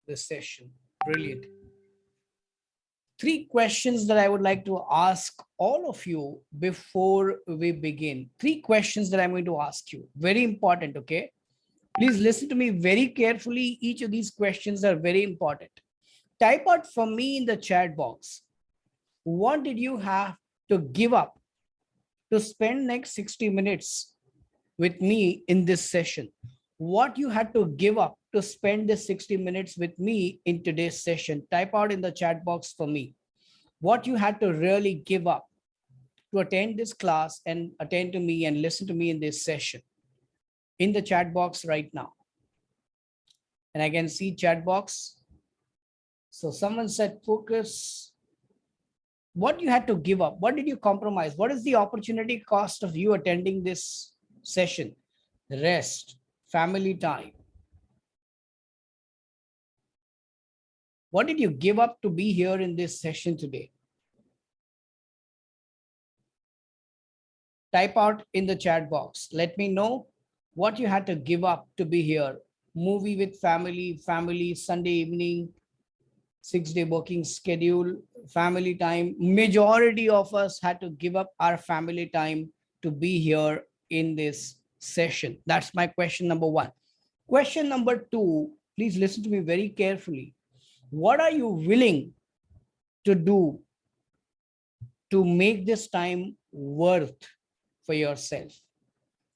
this session. Brilliant. Three questions that I would like to ask all of you before we begin. Three questions that I'm going to ask you. Very important, okay? Please listen to me very carefully. Each of these questions are very important. Type out for me in the chat box. What did you have to give up to spend next 60 minutes with me in this session? What you had to give up to spend this 60 minutes with me in today's session? Type out in the chat box for me. What you had to really give up to attend this class and attend to me and listen to me in this session in the chat box right now. And I can see chat box. So someone said focus. What you had to give up? What did you compromise? What is the opportunity cost of you attending this session? Rest, family time. What did you give up to be here in this session today? Type out in the chat box. Let me know what you had to give up to be here. Movie with family, Sunday evening, 6-day working schedule, family time. Majority of us had to give up our family time to be here in this session. That's my question number one. Question number two, please listen to me very carefully. What are you willing to do to make this time worth for yourself?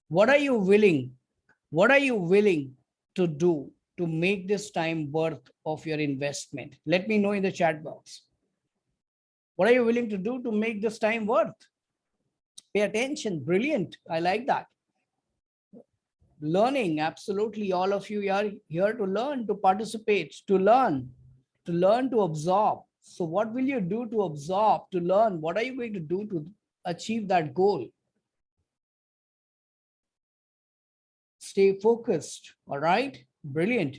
What are you willing to do to make this time worth of your investment? Let me know in the chat box. What are you willing to do to make this time worth? Pay attention. Brilliant. I like that. Learning. Absolutely. All of you are here to learn, to participate, to learn, to absorb. So what will you do to absorb, to learn? What are you going to do to achieve that goal? Stay focused. All right. Brilliant.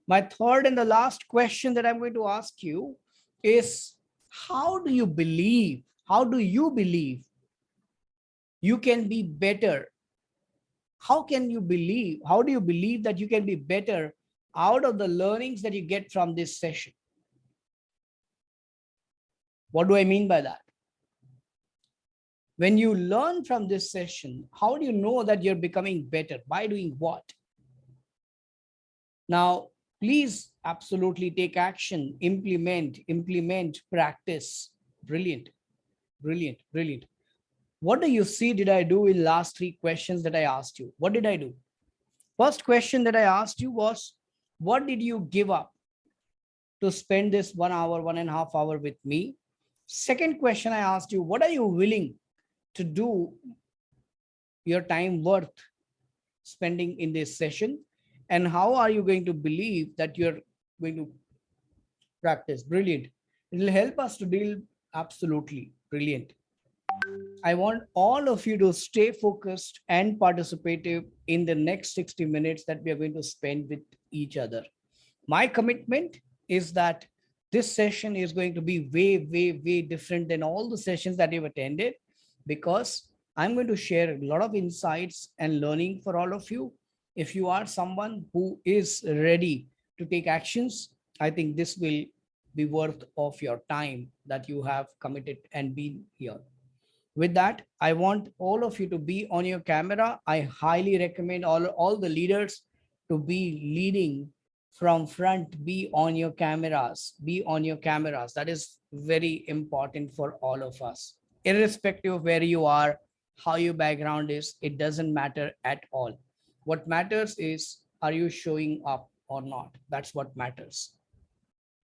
My third and the last question that I'm going to ask you is, how do you believe you can be better? How do you believe that you can be better out of the learnings that you get from this session? What do I mean by that? When you learn from this session, how do you know that you're becoming better? By doing what? Now, please absolutely take action, implement, practice. Brilliant, brilliant, brilliant. What do you see did I do in last three questions that I asked you? What did I do? First question that I asked you was, what did you give up to spend this 1 hour, 1.5 hours with me? Second question I asked you, what are you willing to do your time worth spending in this session? And how are you going to believe that you're going to practice? Brilliant. It will help us to deal. Absolutely brilliant. I want all of you to stay focused and participative in the next 60 minutes that we are going to spend with each other. My commitment is that this session is going to be way different than all the sessions that you've attended, because I'm going to share a lot of insights and learning for all of you. If you are someone who is ready to take actions, I think this will be worth of your time that you have committed and been here. With that, I want all of you to be on your camera. I highly recommend all the leaders to be leading from front, be on your cameras, That is very important for all of us. Irrespective of where you are, how your background is, it doesn't matter at all. What matters is, are you showing up or not? That's what matters.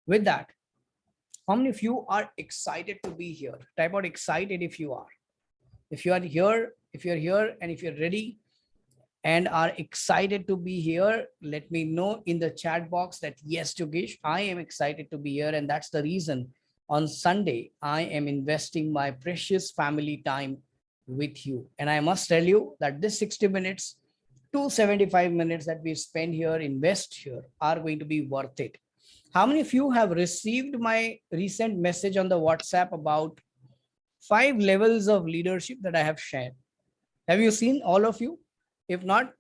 With that, how many of you are excited to be here? Type out excited if you are. If you're here and if you're ready and are excited to be here, let me know in the chat box that yes, Yogesh, I am excited to be here. And that's the reason on Sunday, I am investing my precious family time with you. And I must tell you that this 60 minutes, 275 minutes that we spend here, invest here, are going to be worth it. How many of you have received my recent message on the WhatsApp about 5 levels of leadership that I have shared? Have you seen, all of you? If not,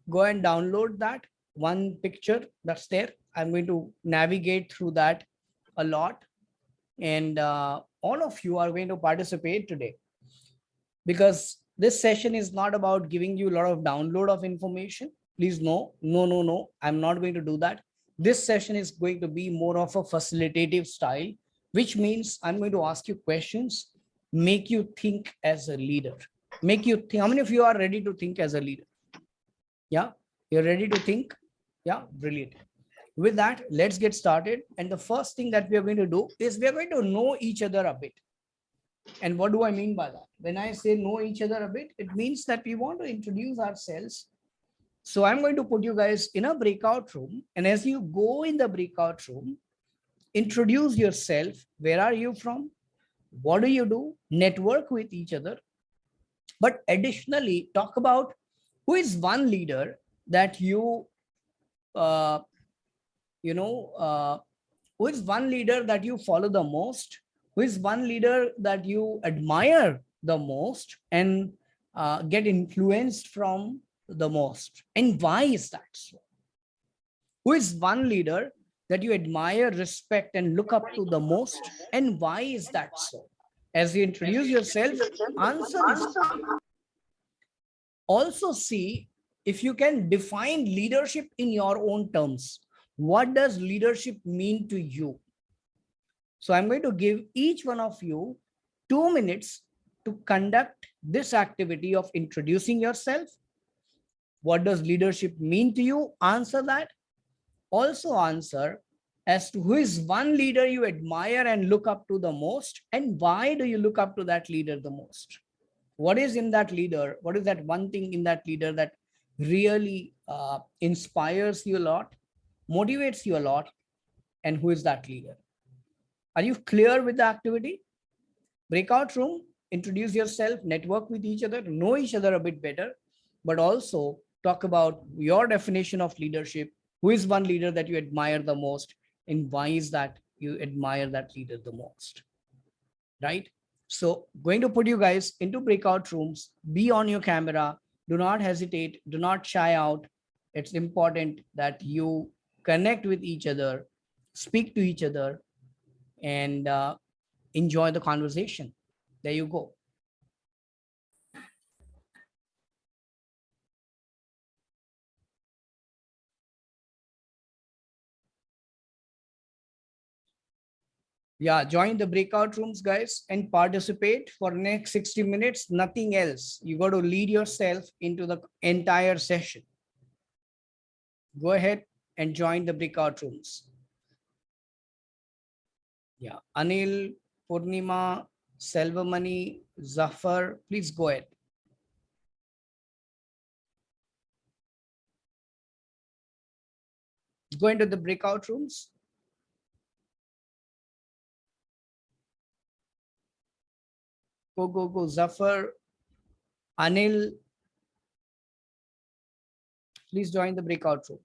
go and download that. one picture that's there. I'm going to navigate through that a lot. And all of you are going to participate today, because this session is not about giving you a lot of download of information. Please, no, I'm not going to do that. This session is going to be more of a facilitative style, which means I'm going to ask you questions, make you think as a leader, make you think. How many of you are ready to think as a leader? Yeah, you're ready to think. Yeah, brilliant. With that, let's get started. And the first thing that we are going to do is we are going to know each other a bit. And what do I mean by that? When I say know each other a bit, it means that we want to introduce ourselves. So I'm going to put you guys in a breakout room. And as you go in the breakout room, introduce yourself. Where are you from? What do you do? Network with each other. But additionally, talk about who is one leader that uh, you know, who is one leader that you follow the most, who is one leader that you admire the most, and get influenced from the most, and why is that so? Who is one leader that you admire, respect, and look up to the most, and why is that so? As you introduce yourself, answer this. Also see if you can define leadership in your own terms. What does leadership mean to you? So I'm going to give each one of you 2 minutes to conduct this activity of introducing yourself. What does leadership mean to you? Answer that. Also answer as to who is one leader you admire and look up to the most, and why do you look up to that leader the most? What is in that leader? What is that one thing in that leader that really inspires you a lot, motivates you a lot, and who is that leader? Are you clear with the activity? Breakout room, introduce yourself, network with each other, know each other a bit better, but also talk about your definition of leadership. Who is one leader that you admire the most, and why is that you admire that leader the most? Right? So going to put you guys into breakout rooms, be on your camera, do not hesitate, do not shy out. It's important that you connect with each other, speak to each other, and enjoy the conversation. There you go. Yeah, join the breakout rooms, guys, and participate for next 60 minutes. Nothing else. You got to lead yourself into the entire session. Go ahead and join the breakout rooms. Yeah, Anil, Purnima, Selvamani, Zafar, please go ahead. Go into the breakout rooms. Go. Zafar, Anil, please join the breakout room.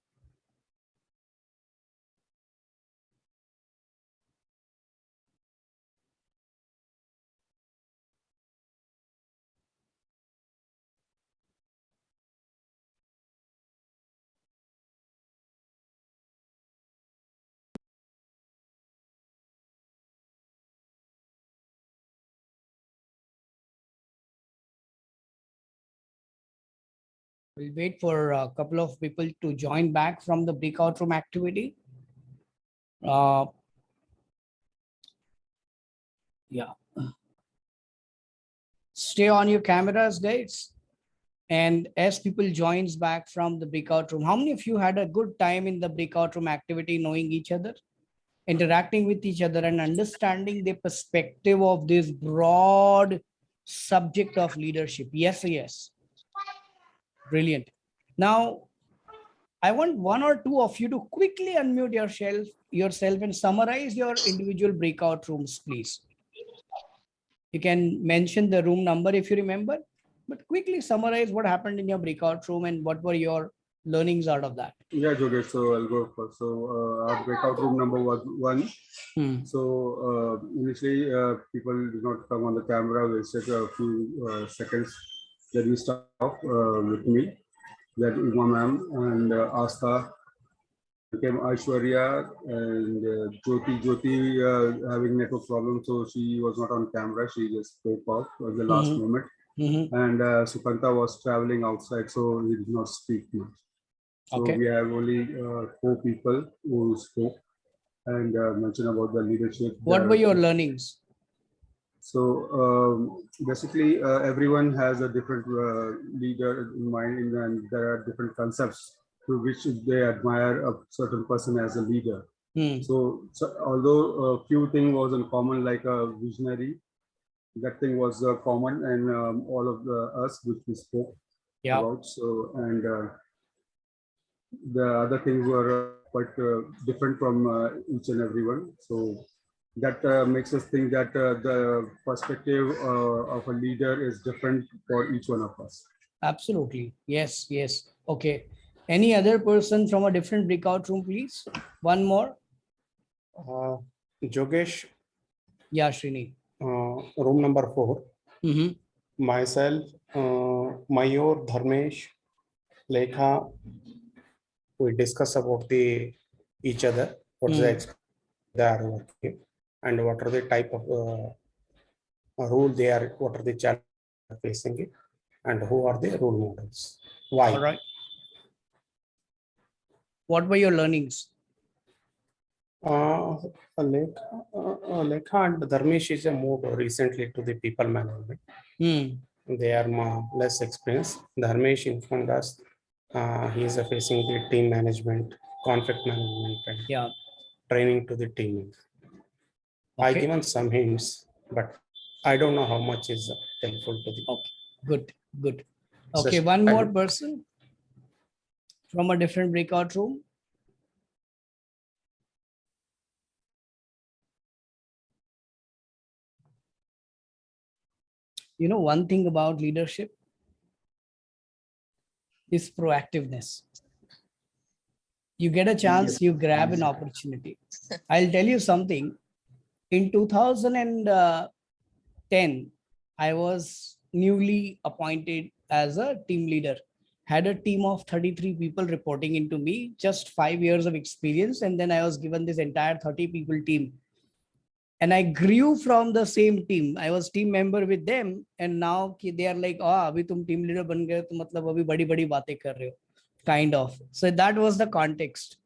We'll wait for a couple of people to join back from the breakout room activity. Yeah. Stay on your cameras, guys. And as people joins back from the breakout room, how many of you had a good time in the breakout room activity, knowing each other, interacting with each other, and understanding the perspective of this broad subject of leadership? Yes. Brilliant. Now, I want one or two of you to quickly unmute yourself and summarize your individual breakout rooms, please. You can mention the room number if you remember, but quickly summarize what happened in your breakout room and what were your learnings out of that. Yeah, Jogesh, so I'll go first. So our breakout room number was 1. So initially, people did not come on the camera. We said a few seconds. Then we start off with me, that Uma ma'am and Asta Became Aishwarya and Jyoti having network problems, so she was not on camera. She just spoke off at the last moment. And Sukanta was traveling outside, so he did not speak much. So Okay. we have only 4 people who spoke and mentioned about the leadership. What were your learnings? So basically, everyone has a different leader in mind, and there are different concepts through which they admire a certain person as a leader. So although a few things was in common, like a visionary, that thing was common, and all of us which we spoke about. So and the other things were quite different from each and everyone. So that makes us think that the perspective of a leader is different for each one of us. Absolutely. Yes, yes. Okay. Any other person from a different breakout room, please? One more. Jogesh. Yeah, Srini. Room number 4. Myself, Mayur, Dharmesh, Lekha. We discuss about each other, what's the experience they are working, and what are the type of role they are, what are the challenges facing it, and who are the role models. Why? All right. What were your learnings? Lekha and Dharmesh is a move recently to the people management. They are less experienced. Dharmesh informed us he is facing the team management, conflict management, and training to the team. I given some hints, but I don't know how much is helpful to the. Okay, good. Okay, one more person from a different breakout room. You know, one thing about leadership is proactiveness. You get a chance, you grab an opportunity. I'll tell you something. In 2010, I was newly appointed as a team leader. Had a team of 33 people reporting into me, just 5 years of experience. And then I was given this entire 30 people team. And I grew from the same team. I was team member with them. And now they are like, oh, abhi tum team leader ban gaye, to matlab abhi badi badi baatein kar rahe ho. Kind of. So that was the context.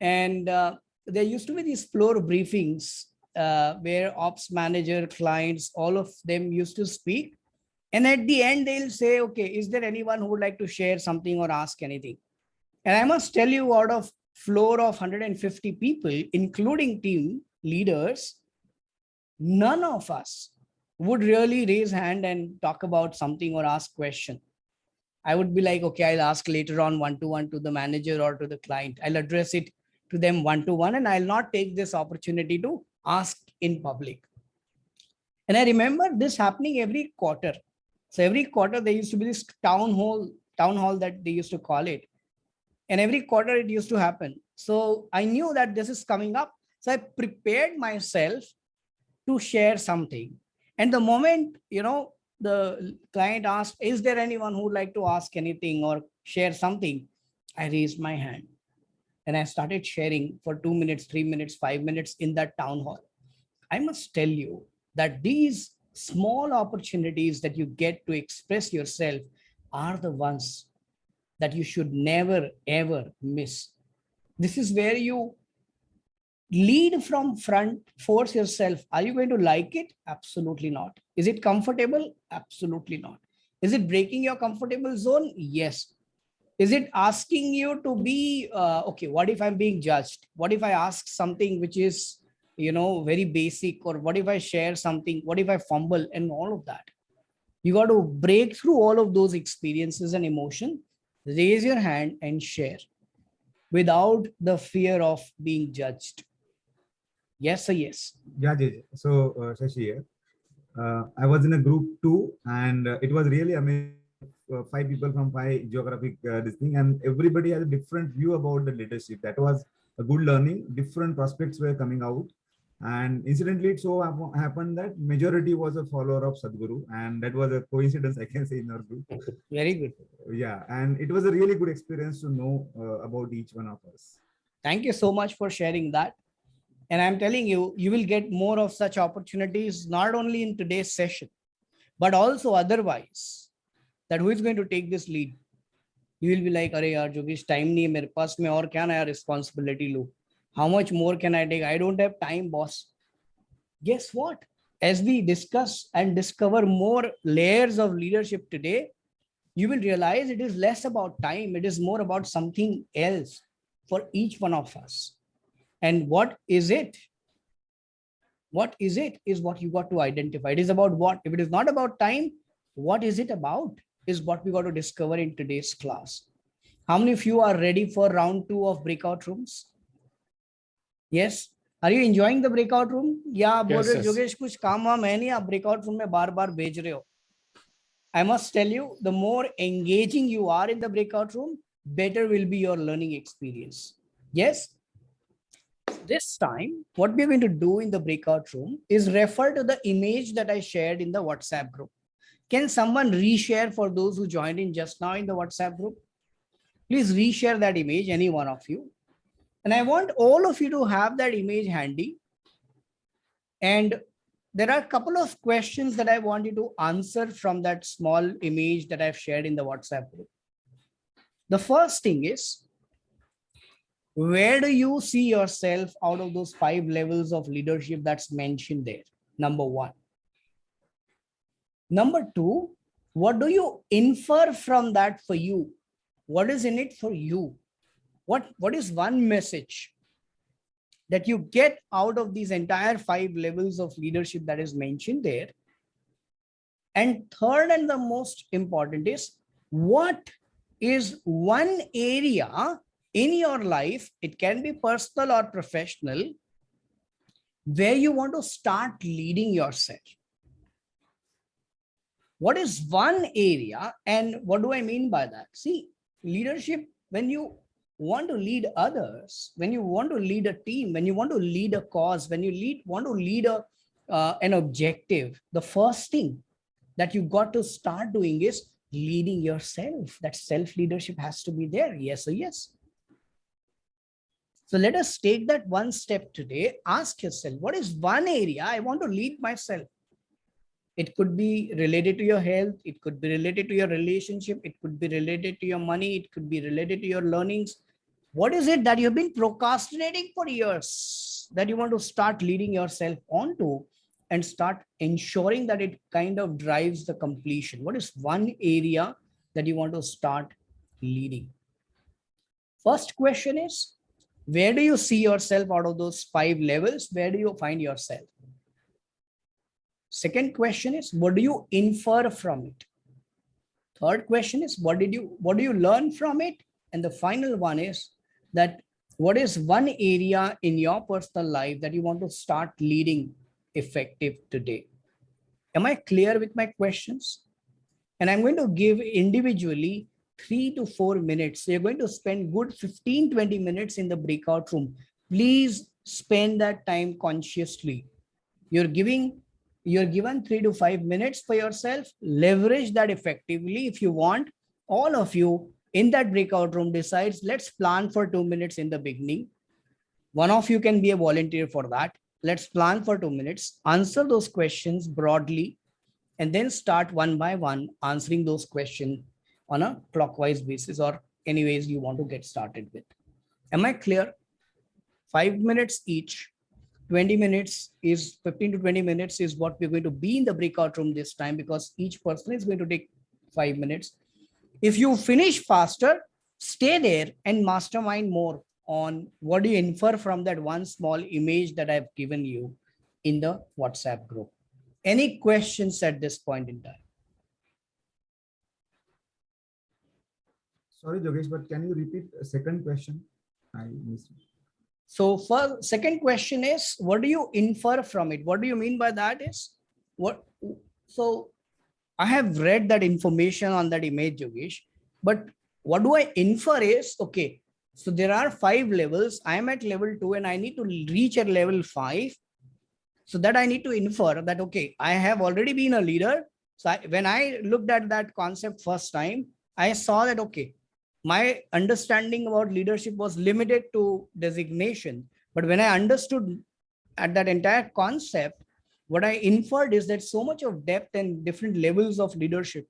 And there used to be these floor briefings where ops manager, clients, all of them used to speak. And at the end, they'll say, okay, is there anyone who would like to share something or ask anything? And I must tell you, out of floor of 150 people, including team leaders, none of us would really raise hand and talk about something or ask question. I would be like, okay, I'll ask later on one-to-one to the manager or to the client. I'll address it to them one-to-one, and I'll not take this opportunity to ask in public. And I remember this happening every quarter. So every quarter there used to be this town hall that they used to call it. And every quarter it used to happen. So I knew that this is coming up. So I prepared myself to share something. And the moment, the client asked, is there anyone who would like to ask anything or share something? I raised my hand and I started sharing for 2 minutes, 3 minutes, 5 minutes in that town hall. I must tell you that these small opportunities that you get to express yourself are the ones that you should never, ever miss. This is where you lead from front, force yourself. Are you going to like it? Absolutely not. Is it comfortable? Absolutely not. Is it breaking your comfortable zone? Yes. Is it asking you to be, okay, what if I'm being judged? What if I ask something which is, very basic? Or what if I share something? What if I fumble? And all of that. You got to break through all of those experiences and emotion, raise your hand and share without the fear of being judged. Yes or yes? Yeah, Jay. So, Shashi here. I was in a group 2, and it was really amazing. 5 people from 5 geographic this thing, and everybody has a different view about the leadership. That was a good learning. Different prospects were coming out, and incidentally, it so happened that majority was a follower of Sadhguru, and that was a coincidence, I can say, in our group. Very good. Yeah, and it was a really good experience to know about each one of us. Thank you so much for sharing that. And I'm telling you, you will get more of such opportunities, not only in today's session, but also otherwise. That who is going to take this lead? You will be like, "Arey yaar, Jogesh, time nahi hai mere paas, main aur kya naya responsibility lu? How much more can I take? I don't have time, boss." Guess what? As we discuss and discover more layers of leadership today, you will realize it is less about time. It is more about something else for each one of us. And what is it? What is it is what you got to identify. It is about what? If it is not about time, what is it about? Is what we got to discover in today's class. How many of you are ready for round 2 of breakout rooms? Yes. Are you enjoying the breakout room? या आप बोल रहे हो जोगेश कुछ काम वाम है नहीं, आप breakout room में बार बार भेज रहे हो. I must tell you, the more engaging you are in the breakout room, better will be your learning experience. Yes. This time, what we're going to do in the breakout room is refer to the image that I shared in the WhatsApp group. Can someone reshare for those who joined in just now in the WhatsApp group? Please reshare that image, any one of you. And I want all of you to have that image handy. And there are a couple of questions that I want you to answer from that small image that I've shared in the WhatsApp group. The first thing is, where do you see yourself out of those 5 levels of leadership that's mentioned there? Number 1. Number 2, what do you infer from that for you? What is in it for you? What is one message that you get out of these entire 5 levels of leadership that is mentioned there? And third, and the most important, is what is one area in your life, it can be personal or professional, where you want to start leading yourself? What is one area, and what do I mean by that? See, leadership, when you want to lead others, when you want to lead a team, when you want to lead a cause, when you want to lead an objective, the first thing that you got to start doing is leading yourself. That self-leadership has to be there. Yes or yes? So let us take that one step today. Ask yourself, what is one area I want to lead myself? It could be related to your health. It could be related to your relationship. It could be related to your money. It could be related to your learnings. What is it that you've been procrastinating for years that you want to start leading yourself onto and start ensuring that it kind of drives the completion? What is one area that you want to start leading? First question is, where do you see yourself out of those 5 levels? Where do you find yourself? Second question is, what do you infer from it? Third question is, what do you learn from it? And the final one is that what is one area in your personal life that you want to start leading effective today? Am I clear with my questions? And I'm going to give individually 3 to 4 minutes. So you're going to spend good 15-20 minutes in the breakout room. Please spend that time consciously. You're given 3 to 5 minutes for yourself. Leverage that effectively. If you want, all of you in that breakout room decides, let's plan for 2 minutes in the beginning. One of you can be a volunteer for that. Let's plan for 2 minutes, answer those questions broadly, and then start one by one answering those questions on a clockwise basis, or any ways you want to get started with. Am I clear? 5 minutes each. 20 minutes is 15 to 20 minutes is what we're going to be in the breakout room this time, because each person is going to take 5 minutes. If you finish faster, stay there and mastermind more on what do you infer from that one small image that I've given you in the WhatsApp group. Any questions at this point in time? Sorry, Jogesh, but can you repeat the second question? I missed it. So for second question is, what do you infer from it? What do you mean by that is what? So I have read that information on that image, Yogesh, but what do I infer is, okay, so there are 5 levels. I'm at level 2 and I need to reach at level 5. So that I need to infer that, okay, I have already been a leader. So when I looked at that concept first time, I saw that, okay, my understanding about leadership was limited to designation. But when I understood at that entire concept, what I inferred is that so much of depth and different levels of leadership.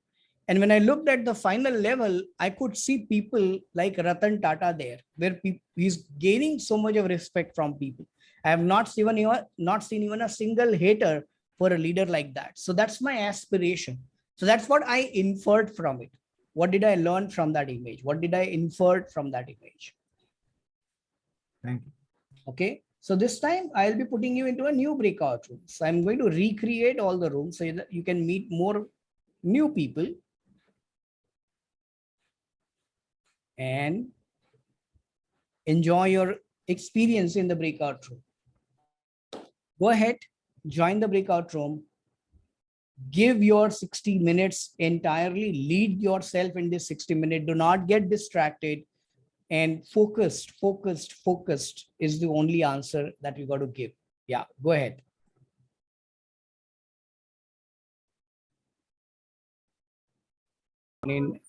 And when I looked at the final level, I could see people like Ratan Tata there, where he's gaining so much of respect from people. I have not seen even a single hater for a leader like that. So that's my aspiration. So that's what I inferred from it. What did I learn from that image? What did I infer from that image? Thank you. Okay. So this time I'll be putting you into a new breakout room. So I'm going to recreate all the rooms so that you can meet more new people and enjoy your experience in the breakout room. Go ahead, join the breakout room, give your 60 minutes entirely, lead yourself in this 60 minutes. Do not get distracted, and focused is the only answer that you got to give. Yeah, go ahead. In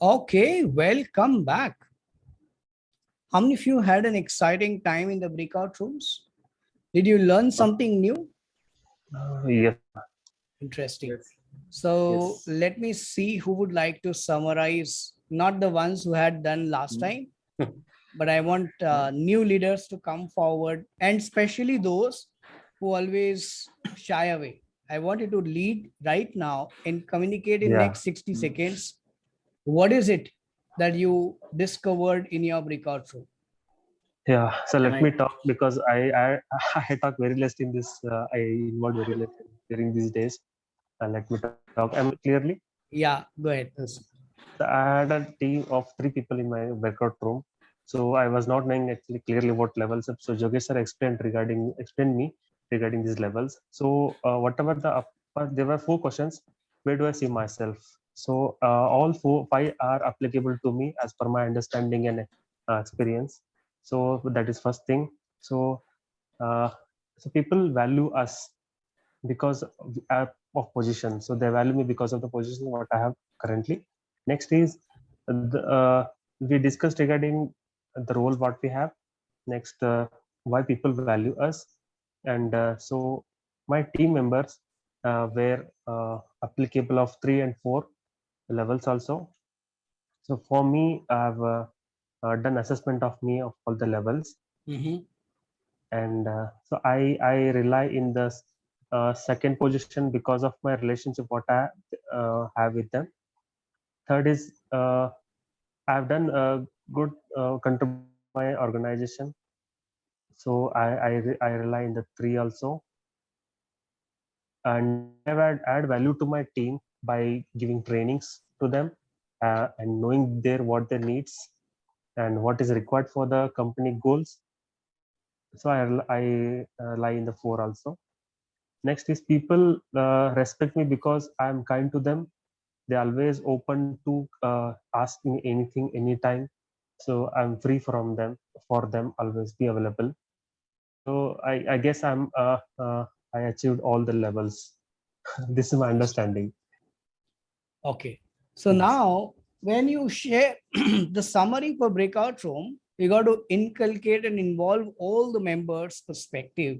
okay, welcome back. How many of you had an exciting time in the breakout rooms? Did you learn something new? Yes. Interesting. Yes. So Yes. let me see who would like to summarize, not the ones who had done last time, but I want new leaders to come forward, and especially those who always shy away. I want you to lead right now and communicate in Yeah. next 60 seconds. What is it that you discovered in your breakout room? Yeah. So Can let me talk because I I talk very less in this. I involved very less during these days. Let me talk. Am I clearly? Yeah, go ahead. Yes. So I had a team of 3 people in my workout room. So I was not knowing actually clearly what levels. So Jogesh sir explained me regarding these levels. So whatever there were 4 questions. Where do I see myself? So all 5 are applicable to me as per my understanding and experience. So that is first thing. So uh, so people value us because of position. So they value me because of the position what I have currently. Next is we discussed regarding the role what we have. Next, why people value us, and so my team members were applicable of 3 and 4 levels also. So for me, I've done assessment of me of all the levels, and so I rely in the second position because of my relationship what I have with them. Third is I've done a good contribution to my organization, so I rely in the 3 also, and I've add value to my team by giving trainings to them and knowing what their needs and what is required for the company goals. So I lie in the 4 also. Next is people respect me because I'm kind to them. They always open to ask me anything, anytime. So I'm free from them, for them, always be available. So I guess I achieved all the levels. This is my understanding. Okay. So Yes. now when you share the summary for breakout room, you got to inculcate and involve all the members' perspective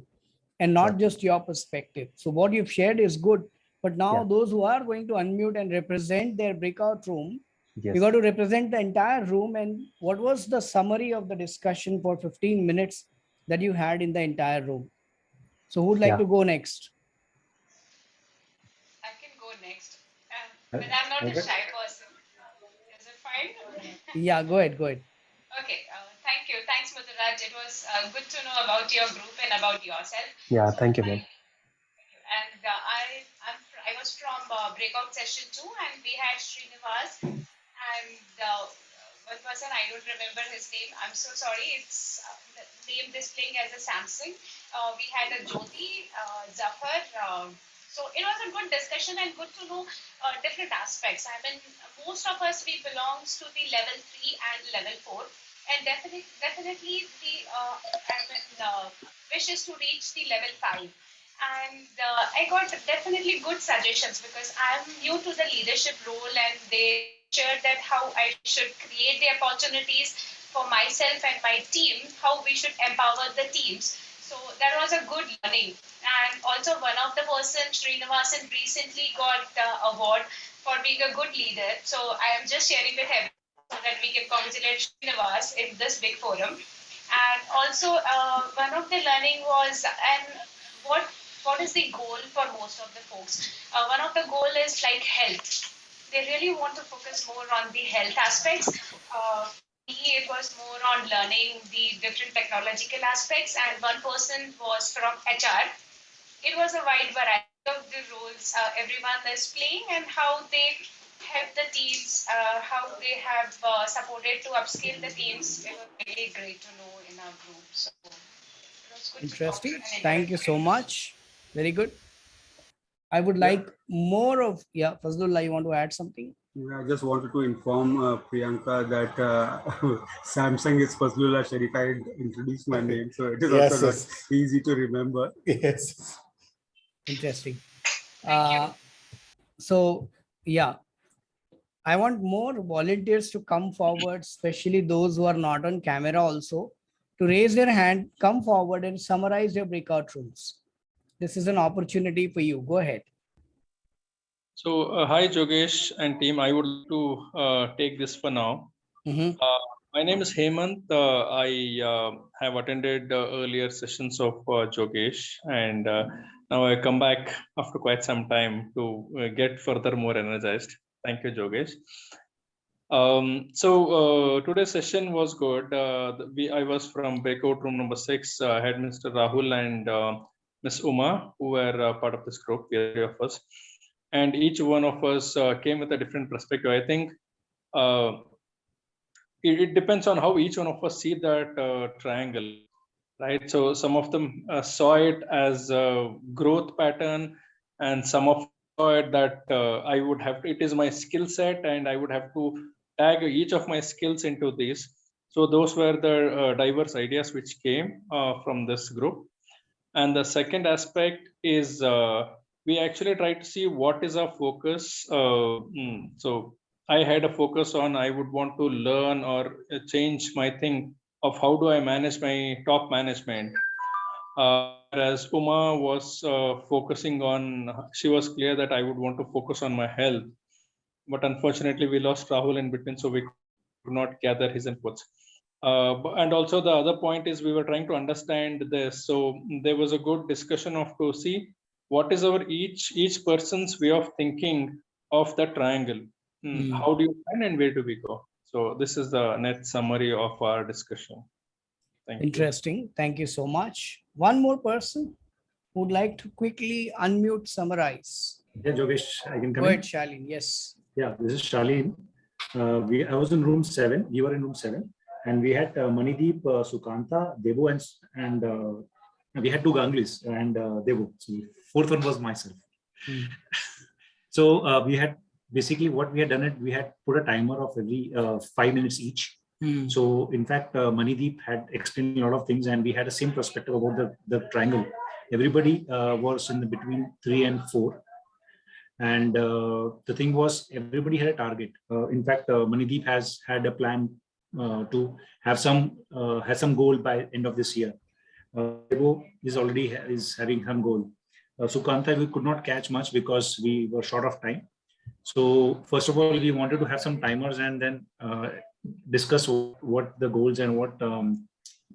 and not Exactly. just your perspective. So what you've shared is good. But now Yeah. those who are going to unmute and represent their breakout room, you Yes. got to represent the entire room. And what was the summary of the discussion for 15 minutes that you had in the entire room? So who'd like Yeah. to go next? I can go next. But I'm not a Okay. shy person. Is it fine? Yeah, go ahead, go ahead. Okay. Thank you. Thanks, Mutaraj. It was good to know about your group and about yourself. Yeah. So Thank you, I ma'am. and I breakout session too, and we had Srinivas and one person, I don't remember his name. I'm so sorry. It's the name displaying as a Samsung. We had a Jyoti, Zafar. So it was a good discussion and good to know different aspects. I mean, most of us, we belongs to the level 3 and level 4. And definitely the wish is to reach the level 5. And I got definitely good suggestions because I'm new to the leadership role, and they shared that how I should create the opportunities for myself and my team, how we should empower the teams. So that was a good learning. And also one of the person, Srinivasan, recently got award for being a good leader. So I am just sharing with everyone so that we can congratulate Srinivas in this big forum. And also one of the learning was, and what what is the goal for most of the folks? One of the goal is like health. They really want to focus more on the health aspects. Me, it was more on learning the different technological aspects, and one person was from HR. It was a wide variety of the roles everyone is playing and how they help the teams, how they have supported to upscale the teams. It was really great to know in our group. So it was good to talk Interesting. and Thank interact you with so you. much. Very good. I would Yeah. like more of, yeah, Fazlullah, you want to add something? Yeah, I just wanted to inform Priyanka that Samsung is Fazlullah Sharif. I introduced my name, so it is also Yes, not yes, easy to remember. yes. Interesting. Thank you. So, yeah, I want more volunteers to come forward, especially those who are not on camera also, to raise their hand, come forward and summarize your breakout rooms. This is an opportunity for you. Go ahead. So, hi Jogesh and team. I would like to take this for now. Mhm. My name is Hemant. I have attended earlier sessions of Jogesh, and now I come back after quite some time to get further more energized. Thank you, Jogesh. Today's session was good. I was from breakout room number 6. I had Mr. Rahul and Miss Uma, who were part of this group. The three of us, and each one of us came with a different perspective. I think uh, it depends on how each one of us see that triangle, right? So some of them saw it as a growth pattern, and some of saw it that I would have it is my skill set, and I would have to tag each of my skills into this. So those were the diverse ideas which came from this group. And the second aspect is we actually try to see what is our focus. So I had a focus on I would want to learn or change my thing of how do I manage my top management. Whereas Uma was focusing on, she was clear that I would want to focus on my health. But unfortunately, we lost Rahul in between, so we could not gather his inputs. And also the other point is we were trying to understand this. So there was a good discussion of to see what is our each person's way of thinking of the triangle. How do you find and where do we go? So this is the net summary of our discussion. Thank you. Interesting. Thank you so much. One more person who would like to quickly unmute, summarize. Yeah, Jogesh, I can Go come ahead, in. Shalin. Yes. Yeah, this is Shalin. I was in room 7. You were in room 7, and we had Manideep, Sukanta, Devu, and we had 2 Ganglis and Devu. So fourth one was myself. So we had basically what we had done it. We had put a timer of every 5 minutes each. So in fact, Manideep had explained a lot of things, and we had the same perspective about the triangle. Everybody was in the between 3 and 4. And the thing was, everybody had a target. In fact, Manideep has had a plan to have some goal by end of this year. Devo is already is having some goal. Sukanta, we could not catch much because we were short of time. So first of all, we wanted to have some timers and then discuss what the goals and what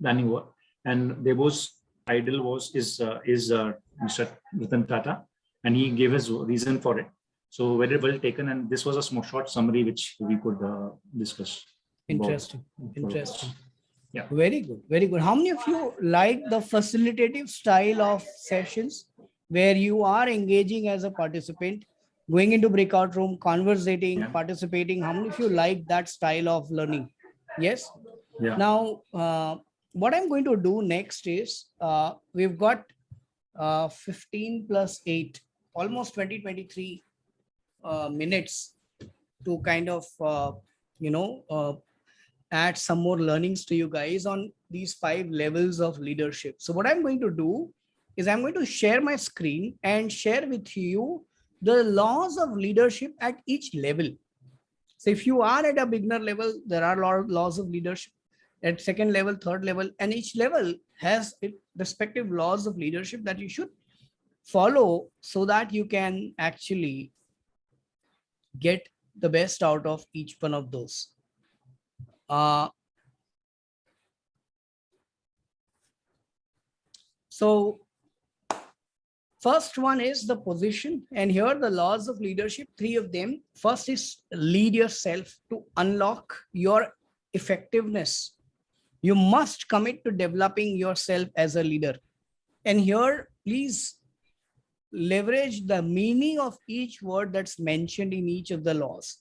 planning were. And Devo's title is Mr. Ratan Tata, and he gave his reason for it. So very well taken, and this was a small short summary which we could discuss. Interesting. Interesting. Yeah. Very good. Very good. How many of you like the facilitative style of sessions where you are engaging as a participant? going into breakout room, conversating, Yeah. participating. How many of you like that style of learning? Yes. Yeah. Now, what I'm going to do next is we've got 15 plus 8, almost 20, 23 minutes to kind of, add some more learnings to you guys on these 5 levels of leadership. So what I'm going to do is I'm going to share my screen and share with you the laws of leadership at each level. So if you are at a beginner level, there are a lot of laws of leadership at second level, third level, and each level has its respective laws of leadership that you should follow so that you can actually get the best out of each one of those. So first one is the position, and here the laws of leadership, 3 of them. First is lead yourself to unlock your effectiveness. You must commit to developing yourself as a leader. And here, please leverage the meaning of each word that's mentioned in each of the laws.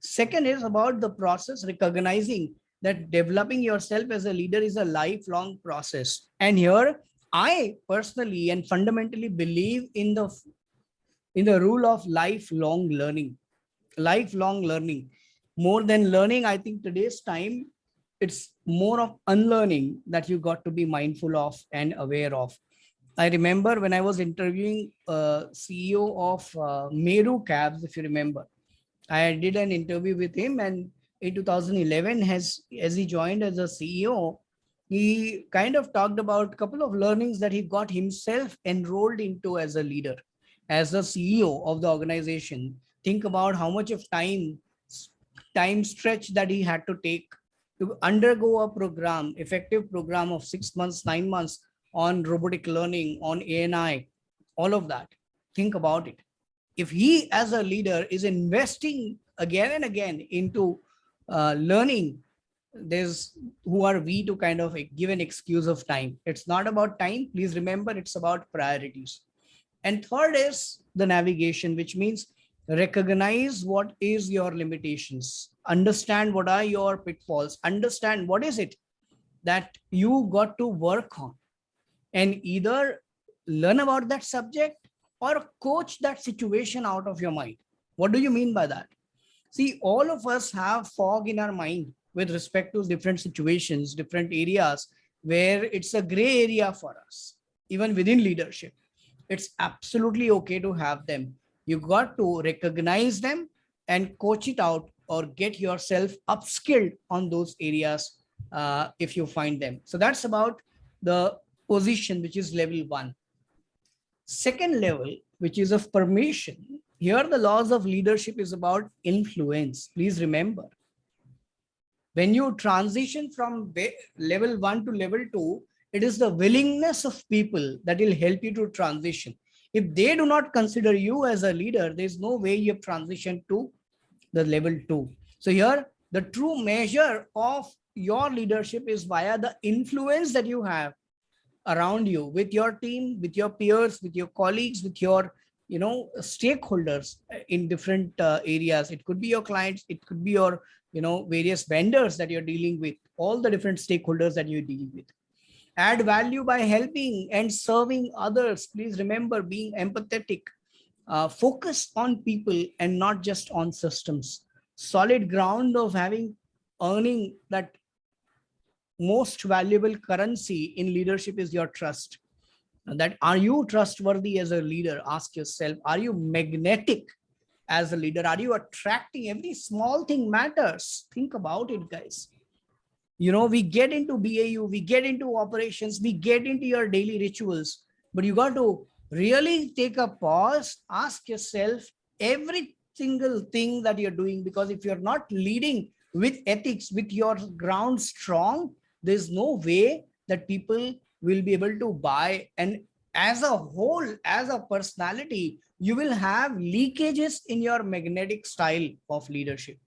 Second is about the process, recognizing that developing yourself as a leader is a lifelong process. And here, I personally and fundamentally believe in the rule of lifelong learning. Lifelong learning. More than learning, I think today's time, it's more of unlearning that you got to be mindful of and aware of. I remember when I was interviewing CEO of Meru Cabs, if you remember, I did an interview with him, and in 2011, as he joined as a CEO, he kind of talked about a couple of learnings that he got himself enrolled into as a leader, as the CEO of the organization. Think about how much of time stretch that he had to take to undergo a program, effective program of 6 months, 9 months on robotic learning, on ANI, all of that. Think about it. If he as a leader is investing again and again into learning, there's who are we to kind of give an excuse of time? It's not about time. Please remember, it's about priorities. And third is the navigation, which means recognize what is your limitations, understand what are your pitfalls, understand what is it that you got to work on, and either learn about that subject or coach that situation out of your mind. What do you mean by that? See, all of us have fog in our mind with respect to different situations, different areas where it's a gray area for us, even within leadership. It's absolutely okay to have them. You got to recognize them and coach it out or get yourself upskilled on those areas if you find them. So that's about the position, which is level 1. Second level, which is of permission. Here, the laws of leadership is about influence. Please remember, when you transition from level 1 to level 2, it is the willingness of people that will help you to transition. If they do not consider you as a leader, there's no way you have transitioned to the level 2. So here, the true measure of your leadership is via the influence that you have around you, with your team, with your peers, with your colleagues, with your stakeholders in different areas. It could be your clients, it could be your various vendors that you're dealing with, all the different stakeholders that you're dealing with. Add value by helping and serving others. Please remember, being empathetic, focus on people and not just on systems. Solid ground of earning that most valuable currency in leadership is your trust. That are you trustworthy as a leader? Ask yourself, are you magnetic as a leader? Are you attracting? Every small thing matters. Think about it, guys. We get into BAU, we get into operations, we get into your daily rituals, but you got to really take a pause, ask yourself every single thing that you're doing, because if you're not leading with ethics, with your ground strong, there's no way that people will be able to buy. And as a whole, as a personality, you will have leakages in your magnetic style of leadership.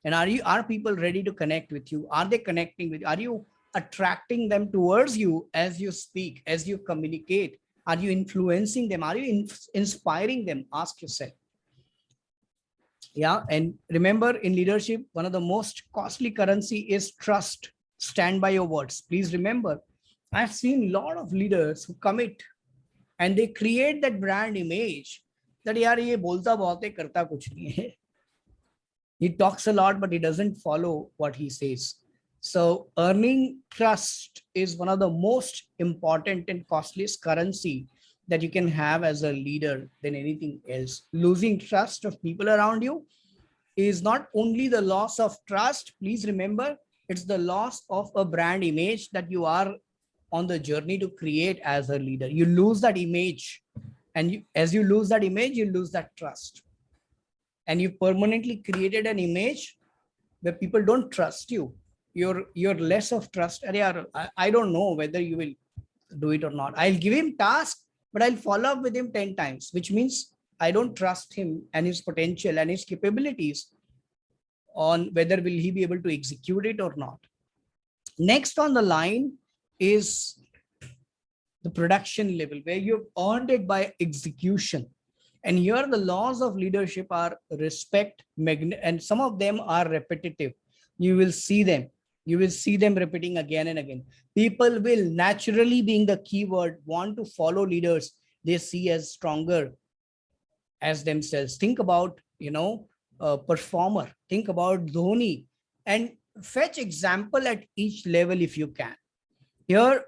And are people ready to connect with you? Are they connecting with you? Are you attracting them towards you as you speak, as you communicate? Are you influencing them? Are you inspiring them? Ask yourself. Yeah. And remember, in leadership, one of the most costly currency is trust. Stand by your words. Please remember, I've seen a lot of leaders who commit and they create that brand image that yaar ye bolta bahut hai, karta kuch nahi hai. He talks a lot, but he doesn't follow what he says. So earning trust is one of the most important and costliest currency that you can have as a leader than anything else. Losing trust of people around you is not only the loss of trust. Please remember, it's the loss of a brand image that you are on the journey to create as a leader. You lose that image, and as you lose that image, you lose that trust, and you permanently created an image where people don't trust you. You're less of trust. I don't know whether you will do it or not. I'll give him task, but I'll follow up with him 10 times, which means I don't trust him and his potential and his capabilities on whether will he be able to execute it or not. Next on the line is the production level, where you've earned it by execution. And here the laws of leadership are respect, and some of them are repetitive. You will see them. You will see them repeating again and again. People will naturally, being the keyword, want to follow leaders they see as stronger as themselves. Think about, a performer. Think about Dhoni and fetch example at each level if you can. Here,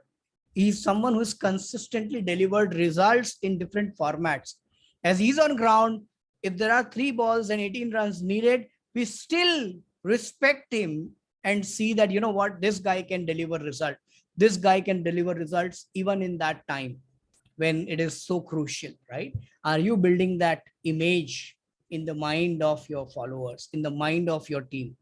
he's someone who's consistently delivered results in different formats. As he's on ground, if there are 3 balls and 18 runs needed, we still respect him and see that, this guy can deliver result. This guy can deliver results even in that time when it is so crucial, right? Are you building that image in the mind of your followers, in the mind of your team?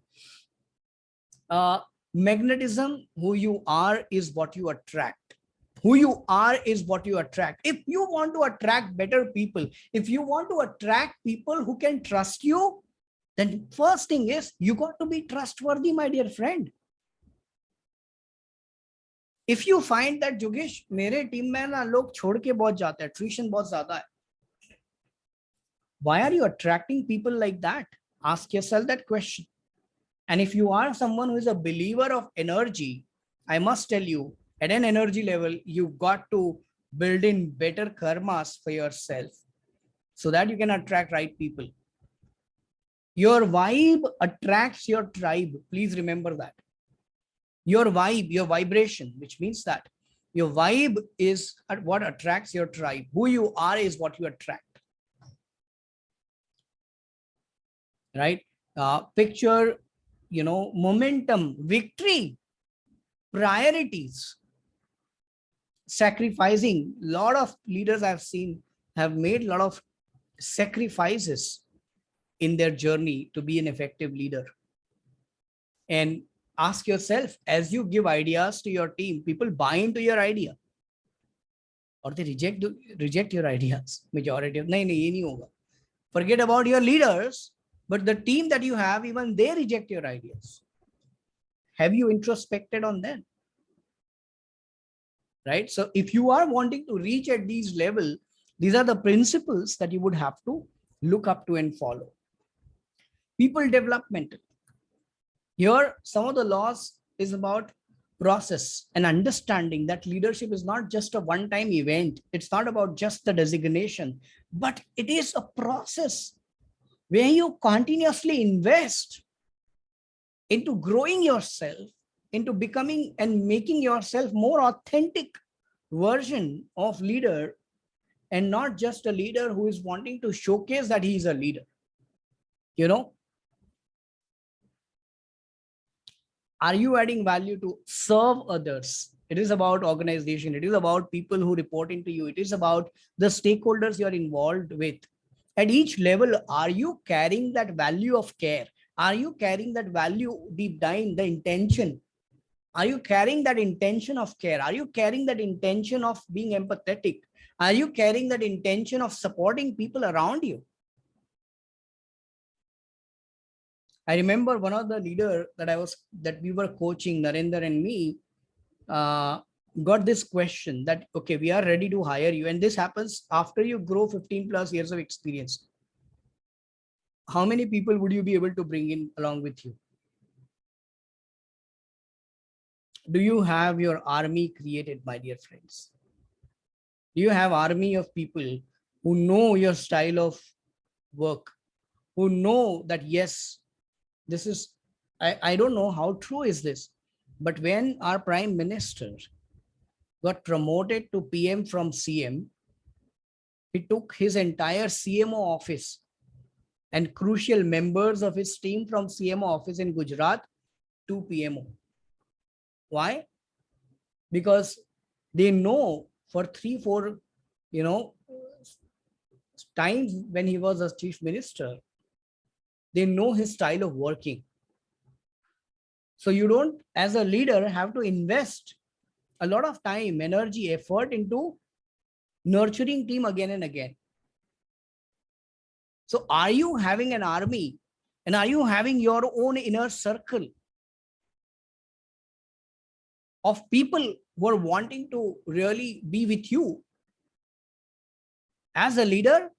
Magnetism, who you are is what you attract. Who you are is what you attract. If you want to attract better people, if you want to attract people who can trust you, then first thing is you got to be trustworthy, my dear friend. If you find that Jogesh, मेरे team में ना लोग छोड़ के बहुत जाते हैं, attrition बहुत ज़्यादा है, why are you attracting people like that? Ask yourself that question. And if you are someone who is a believer of energy, I must tell you, at an energy level, you've got to build in better karmas for yourself so that you can attract right people. Your vibe attracts your tribe. Please remember that. Your vibe, your vibration, which means that your vibe is what attracts your tribe. Who you are is what you attract. Right? Picture, momentum, victory, priorities, sacrificing. A lot of leaders I've seen have made a lot of sacrifices in their journey to be an effective leader. And ask yourself, as you give ideas to your team, people buy into your idea or they reject your ideas. Majority of nahi hoga. Forget about your leaders, but the team that you have, even they reject your ideas. Have you introspected on them? Right? So if you are wanting to reach at these levels, these are the principles that you would have to look up to and follow. People development. Here, some of the laws is about process and understanding that leadership is not just a one-time event. It's not about just the designation, but it is a process where you continuously invest into growing yourself, into becoming and making yourself more authentic version of leader, and not just a leader who is wanting to showcase that he is a leader. Are you adding value to serve others? It is about organization. It is about people who report into you. It is about the stakeholders you are involved with. At each level, are you carrying that value of care? Are you carrying that value deep down, the intention? Are you carrying that intention of care? Are you carrying that intention of being empathetic? Are you carrying that intention of supporting people around you? I remember one of the leader that we were coaching, Narendra and me, got this question that, okay, we are ready to hire you. And this happens after you grow 15 plus years of experience. how many people would you be able to bring in along with you? Do you have your army created, my dear friends? Do you have army of people who know your style of work, who know that, yes, this is, I don't know how true is this, but when our prime minister got promoted to PM from CM, he took his entire CMO office and crucial members of his team from CMO office in Gujarat to PMO. Why? Because they know for 3-4, times when he was a chief minister, they know his style of working. So you don't, as a leader, have to invest a lot of time, energy, effort into nurturing team again and again. So are you having an army, and are you having your own inner circle of people who are wanting to really be with you as a leader?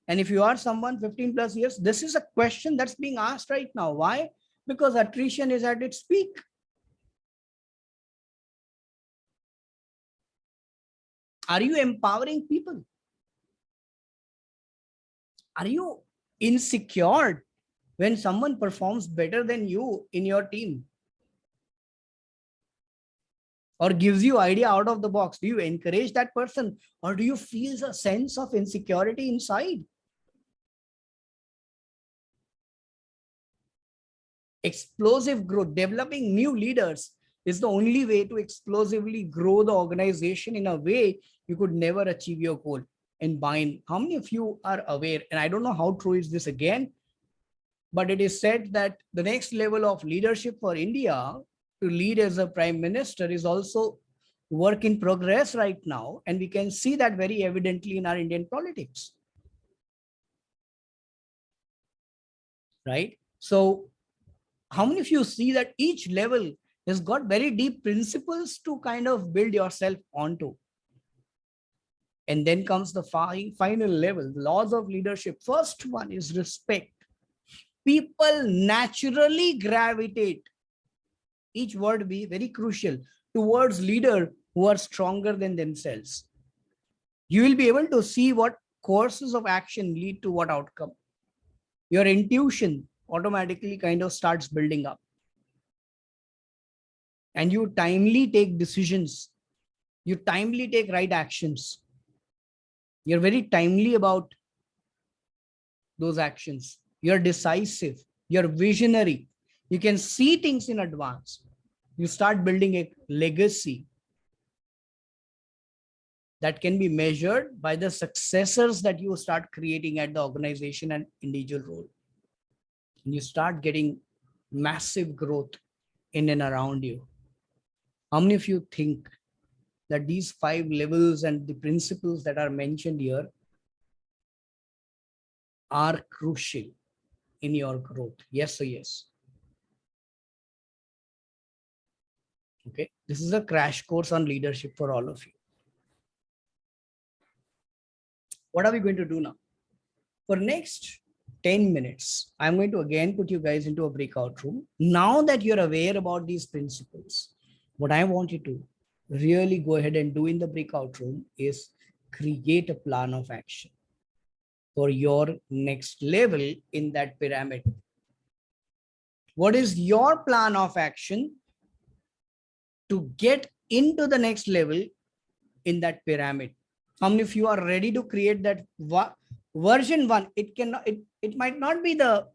And if you are someone 15 plus years, this is a question that's being asked right now. Why? Because attrition is at its peak. Are you empowering people? Are you insecure when someone performs better than you in your team or gives you idea out of the box? Do you encourage that person, or do you feel a sense of insecurity inside? Explosive growth, developing new leaders is the only way to explosively grow the organization in a way you could never achieve your goal. And bind, how many of you are aware, and I don't know how true is this again, but it is said that the next level of leadership for India to lead as a prime minister is also work in progress right now. And we can see that very evidently in our Indian politics. Right? So how many of you see that each level has got very deep principles to kind of build yourself onto? And then comes the final level, the laws of leadership. First one is respect. People naturally gravitate, each word be very crucial, towards leaders who are stronger than themselves. You will be able to see what courses of action lead to what outcome. Your intuition automatically kind of starts building up. And you timely take decisions. You timely take right actions. You're very timely about those actions. You're decisive. You're visionary. You can see things in advance. You start building a legacy that can be measured by the successors that you start creating at the organization and individual role. And you start getting massive growth in and around you. How many of you think that these 5 levels and the principles that are mentioned here are crucial in your growth? Yes or yes? Okay, this is a crash course on leadership for all of you. What are we going to do now? For next 10 minutes, I'm going to again put you guys into a breakout room. Now that you're aware about these principles, what I want you to really go ahead and do in the breakout room is create a plan of action for your next level in that pyramid. What is your plan of action to get into the next level in that pyramid? How many of you are ready to create that version 1? It might not be the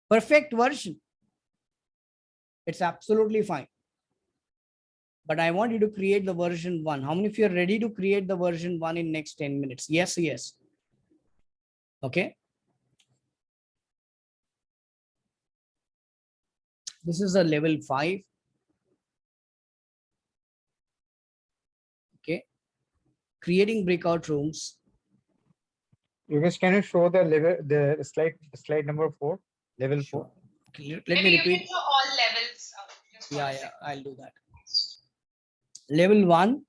perfect version. It's absolutely fine. But I want you to create the version 1. How many of you are ready to create the version 1 in next 10 minutes? Yes, yes. Okay. This is a level 5. Okay. Creating breakout rooms. You guys, can you show the level, the slide number 4, level 4? Okay, let Maybe me you repeat. can show all levels. Just for a Yeah, second. I'll do that. Level 1,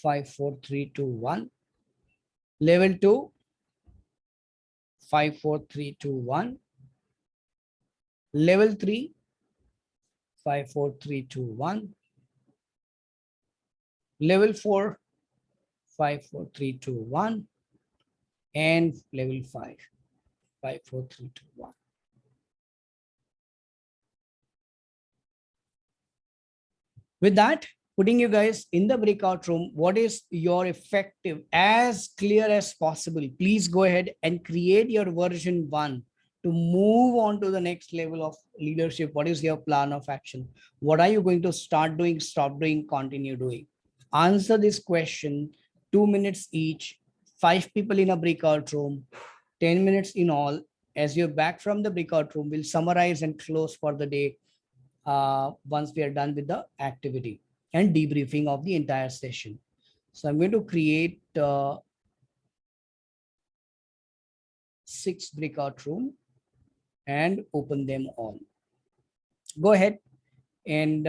5, 4, 3, 2, 1. Level 2, 5, 4, 3, 2, 1. Level 3, 5, 4, 3, 2, 1. Level 4, 5, 4, 3, 2, 1. And level 5, 5, 4, 3, 2, 1. With that, putting you guys in the breakout room, what is your effective, as clear as possible? Please go ahead and create your version 1 to move on to the next level of leadership. What is your plan of action? What are you going to start doing, stop doing, continue doing? Answer this question, 2 minutes each, 5 people in a breakout room, 10 minutes in all. As you're back from the breakout room, we'll summarize and close for the day once we are done with the activity and debriefing of the entire session. So I'm going to create 6 breakout room and open them all. Go ahead and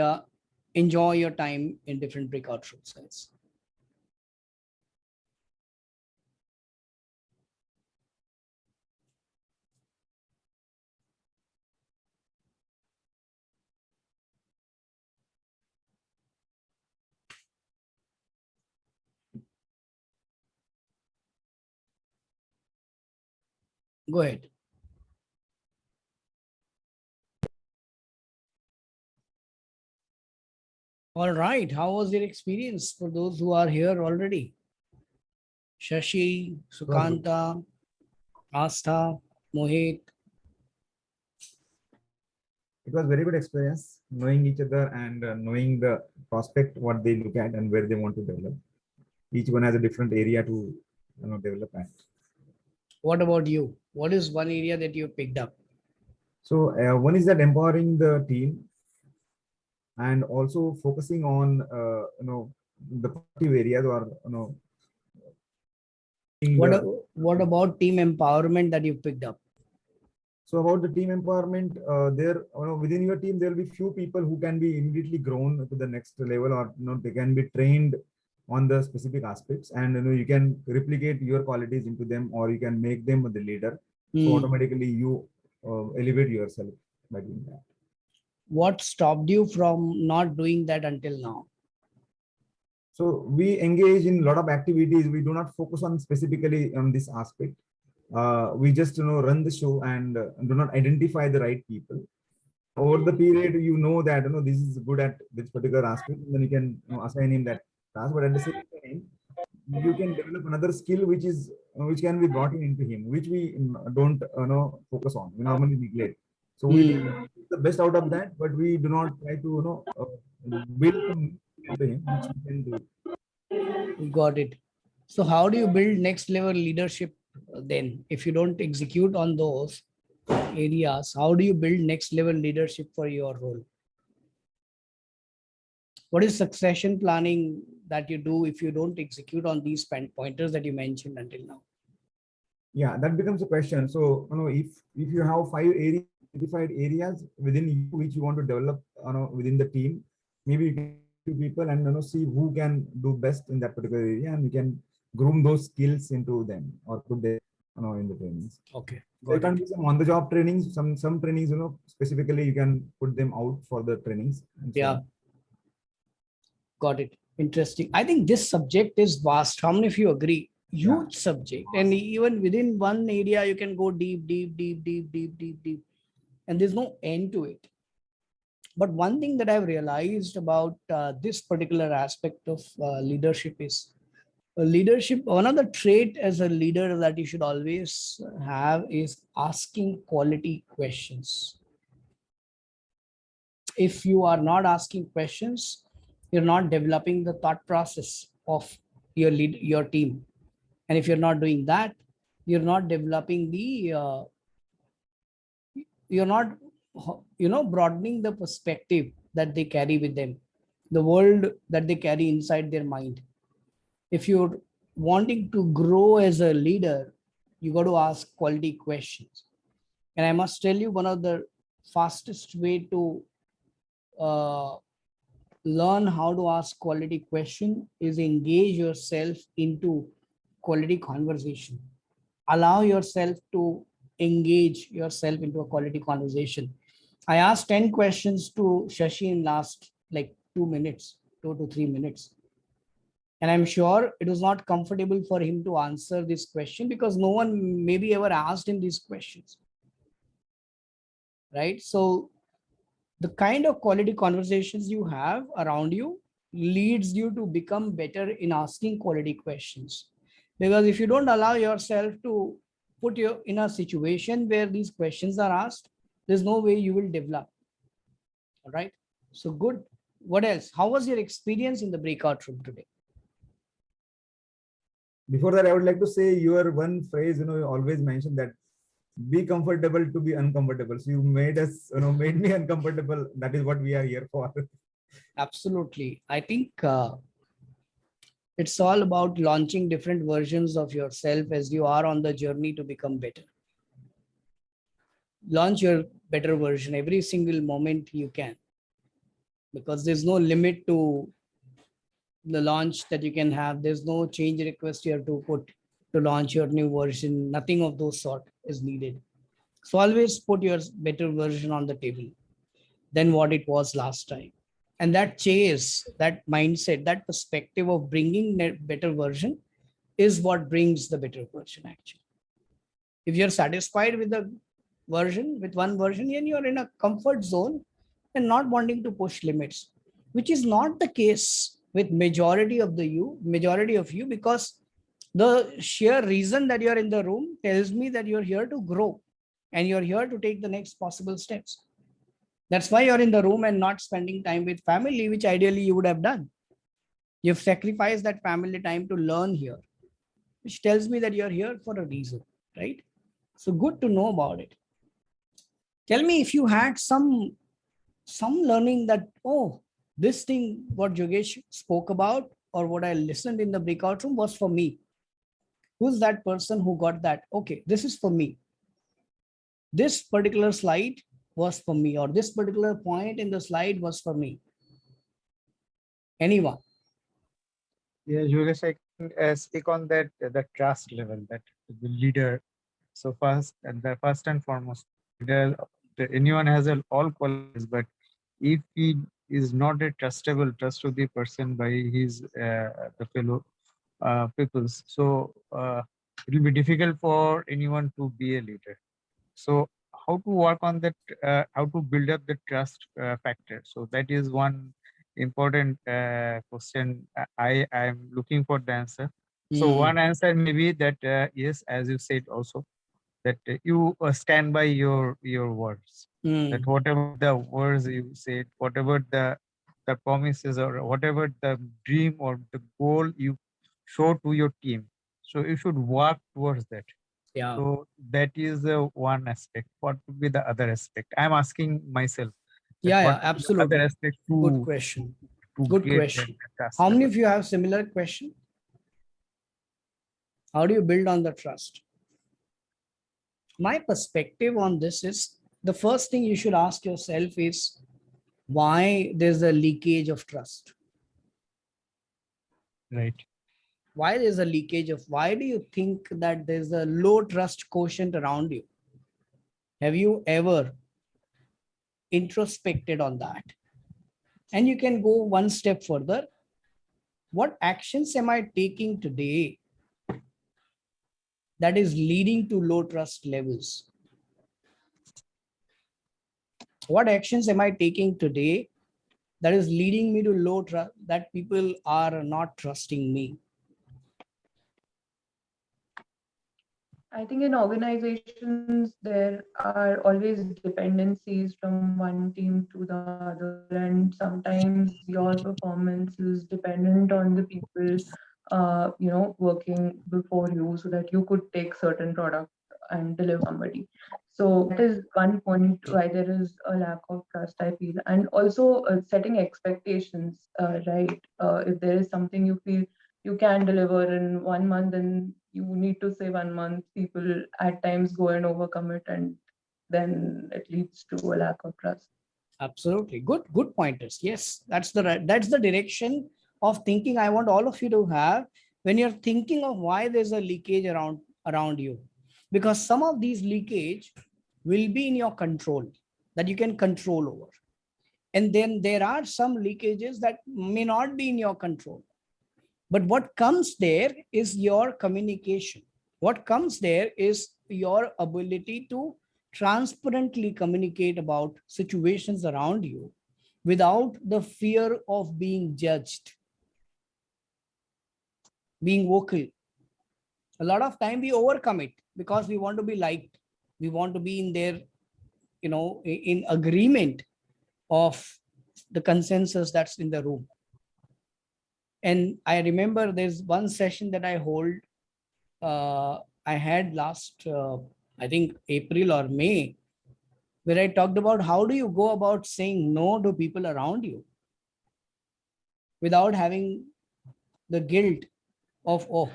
enjoy your time in different breakout rooms, guys. Go ahead. All right. How was your experience for those who are here already? Shashi, Sukanta, Astha, Mohit. It was very good experience knowing each other and knowing the prospect, what they look at and where they want to develop. Each one has a different area to develop at. What about you? What is one area that you picked up? So one is that empowering the team and also focusing on the positive areas or What about team empowerment that you picked up? So about the team empowerment, within your team there will be few people who can be immediately grown to the next level, or they can be trained on the specific aspects, and you can replicate your qualities into them, or you can make them the leader. So automatically you elevate yourself by doing that. What stopped you from not doing that until now? So we engage in a lot of activities. We do not focus on specifically on this aspect. We just run the show and do not identify the right people. Over the period, that this is good at this particular aspect, and then you can assign him that task. But at the same time, you can develop another skill which can be brought into him, which we don't focus on. We normally neglect. So we take the best out of that, but we do not try to build some into him, which we can do. Got it. So how do you build next level leadership then? If you don't execute on those areas, how do you build next level leadership for your role? What is succession planning that you do if you don't execute on these pointers that you mentioned until now? Yeah, that becomes a question. So, if you have 5 identified areas within you which you want to develop, within the team, maybe you can people and see who can do best in that particular area, and we can groom those skills into them or put them in the trainings. Okay. There can be some on-the-job trainings, some trainings, specifically you can put them out for the trainings. Yeah. Got it. Interesting. I think this subject is vast. How many of you agree? Huge subject. And even within one area, you can go deep. And there's no end to it. But one thing that I've realized about this particular aspect of leadership is leadership. One of the trait as a leader that you should always have is asking quality questions. If you are not asking questions, you're not developing the thought process of your team. And if you're not doing that, you're not developing the, you're not, broadening the perspective that they carry with them, the world that they carry inside their mind. If you're wanting to grow as a leader, you got to ask quality questions. And I must tell you, one of the fastest way to learn how to ask quality question is engage yourself into quality conversation. Allow yourself to engage yourself into a quality conversation. I asked 10 questions to Shashi in last like 2 minutes, 2 to 3 minutes. And I'm sure it was not comfortable for him to answer this question because no one maybe ever asked him these questions. Right? So the kind of quality conversations you have around you leads you to become better in asking quality questions. Because if you don't allow yourself to put you in a situation where these questions are asked, there's no way you will develop. All right. So good. What else? How was your experience in the breakout room today? Before that, I would like to say your one phrase, you always mention that be comfortable to be uncomfortable. So you made us, made me uncomfortable. That is what we are here for. Absolutely. I think it's all about launching different versions of yourself as you are on the journey to become better. Launch your better version every single moment you can, because there's no limit to the launch that you can have. There's no change request you have to put to launch your new version. Nothing of those sort is needed. So always put your better version on the table than what it was last time. And that chase, that mindset, that perspective of bringing a better version is what brings the better version actually. If you're satisfied with the version, with one version, and you're in a comfort zone and not wanting to push limits, which is not the case with majority of you, because the sheer reason that you're in the room tells me that you're here to grow and you're here to take the next possible steps. That's why you're in the room and not spending time with family, which ideally you would have done. You've sacrificed that family time to learn here, which tells me that you're here for a reason, right? So good to know about it. Tell me if you had some learning that, oh, this thing what Yogesh spoke about or what I listened in the breakout room was for me. Who's that person who got that? Okay, this is for me. This particular slide was for me, or this particular point in the slide was for me. Anyone? Yeah, Julius, I can speak on that the trust level that the leader. So first and foremost, anyone has all qualities, but if he is not a trustworthy person by his the fellow peoples, so it will be difficult for anyone to be a leader. So how to work on that? How to build up the trust factor? So that is one important question. I am looking for the answer. So one answer may be that yes, as you said also, that you stand by your words. That whatever the words you said, whatever the promises or whatever the dream or the goal you show to your team, so you should work towards that. Yeah. So that is one aspect. What would be the other aspect? I'm asking myself. Yeah, absolutely. Other aspect Good question. to Good get question. that trust How many level. of you have similar question? How do you build on the trust? My perspective on this is, the first thing you should ask yourself is why there's a leakage of trust. Right. Why there's a leakage of, why do you think that there's a low trust quotient around you? Have you ever introspected on that? And you can go one step further. What actions am I taking today that is leading to low trust levels? What actions am I taking today that is leading me to low trust, that people are not trusting me? I think in organizations, there are always dependencies from one team to the other, and sometimes your performance is dependent on the people, working before you, so that you could take certain product and deliver somebody. So that is one point why there is a lack of trust, I feel, and also setting expectations. Right, if there is something you feel you can deliver in 1 month, and you need to say 1 month. People at times go and overcome it, and then it leads to a lack of trust. Absolutely. Good pointers. Yes, that's the direction of thinking I want all of you to have when you're thinking of why there's a leakage around you. because some of these leakage will be in your control, that you can control over. And then there are some leakages that may not be in your control. But what comes there is your communication. What comes there is your ability to transparently communicate about situations around you without the fear of being judged, being vocal. A lot of time we overcome it because we want to be liked. We want to be in their, in agreement of the consensus that's in the room. And I remember there's one session that I had last, I think April or May, where I talked about how do you go about saying no to people around you without having the guilt of, oh,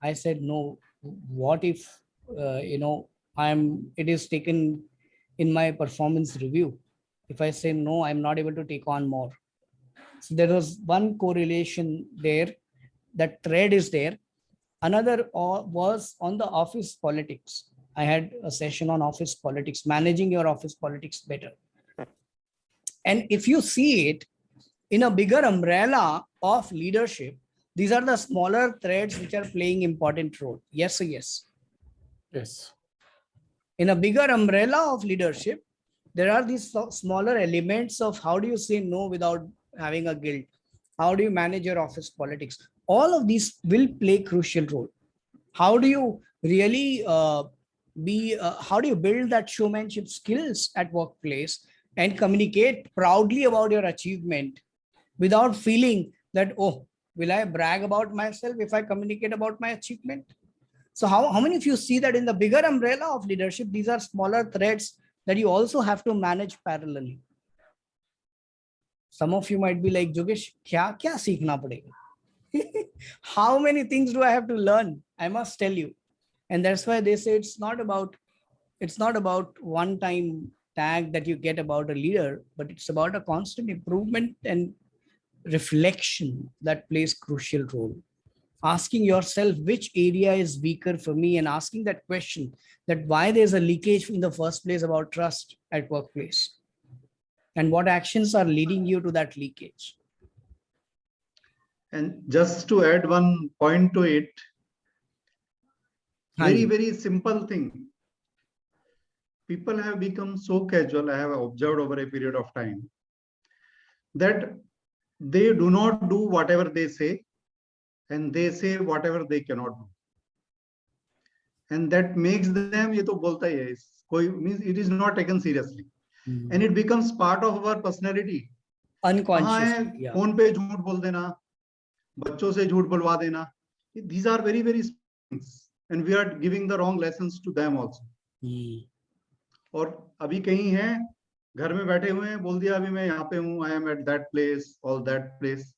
I said no. What if, it is taken in my performance review. If I say no, I'm not able to take on more. So there was one correlation there, that thread is there. Another was on the office politics. I had a session on office politics, managing your office politics better. And if you see it in a bigger umbrella of leadership, these are the smaller threads which are playing important role. Yes or yes? Yes. In a bigger umbrella of leadership, there are these smaller elements of how do you say no without having a guilt? How do you manage your office politics? All of these will play crucial role. How do you really how do you build that showmanship skills at workplace and communicate proudly about your achievement without feeling that, oh, will I brag about myself if I communicate about my achievement? So how many of you see that in the bigger umbrella of leadership, these are smaller threads that you also have to manage parallelly? Some of you might be like, Jogesh, kya seekhna padega? How many things do I have to learn? I must tell you. And that's why they say it's not about one time tag that you get about a leader, but it's about a constant improvement and reflection that plays crucial role. Asking yourself which area is weaker for me, and asking that question, that why there's a leakage in the first place about trust at workplace, and what actions are leading you to that leakage. And just to add one point to it, very, very simple thing. People have become so casual, I have observed over a period of time, that they do not do whatever they say, and they say whatever they cannot do. And that makes them, ye to bolta hi hai, koi means it is not taken seriously. And it becomes part of our personality. Unconsciously. Yeah. Phone pe jhoot bol dena, bachcho se jhoot bolwa dena. These are very, very things. And we are giving the wrong lessons to them also. और अभी कहीं हैं, घर में बैठे हुए हैं, बोल दिया अभी मैं यहाँ पे हूँ, I am at that place, all that place.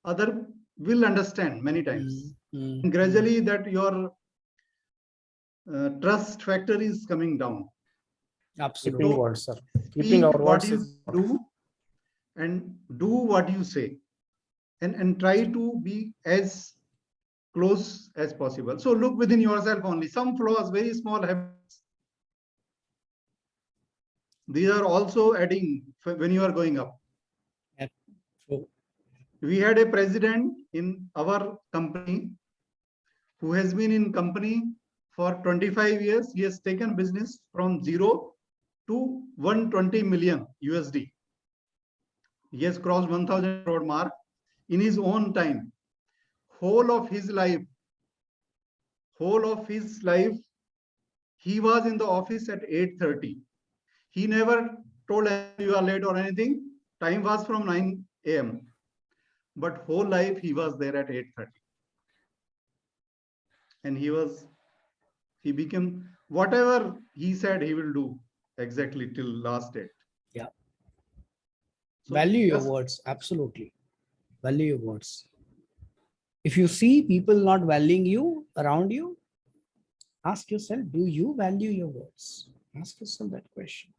Other will understand many times. And gradually that your trust factor is coming down. Absolutely. Keeping words, sir. Keeping our what words you do and do what you say, and try to be as close as possible. So look within yourself only. Some flaws, very small habits, these are also adding when you are going up. Yeah, true. We had a president in our company who has been in company for 25 years. He has taken business from 0 to 120 million USD. He has crossed 1,000 crore mark in his own time. Whole of his life, he was in the office at 8:30. He never told you are late or anything. Time was from 9 a.m. But whole life he was there at 8:30. And he became whatever he said he will do exactly till last date. Yeah. So value your words. Absolutely. Value your words. If you see people not valuing you around you, ask yourself, do you value your words? Ask yourself that question.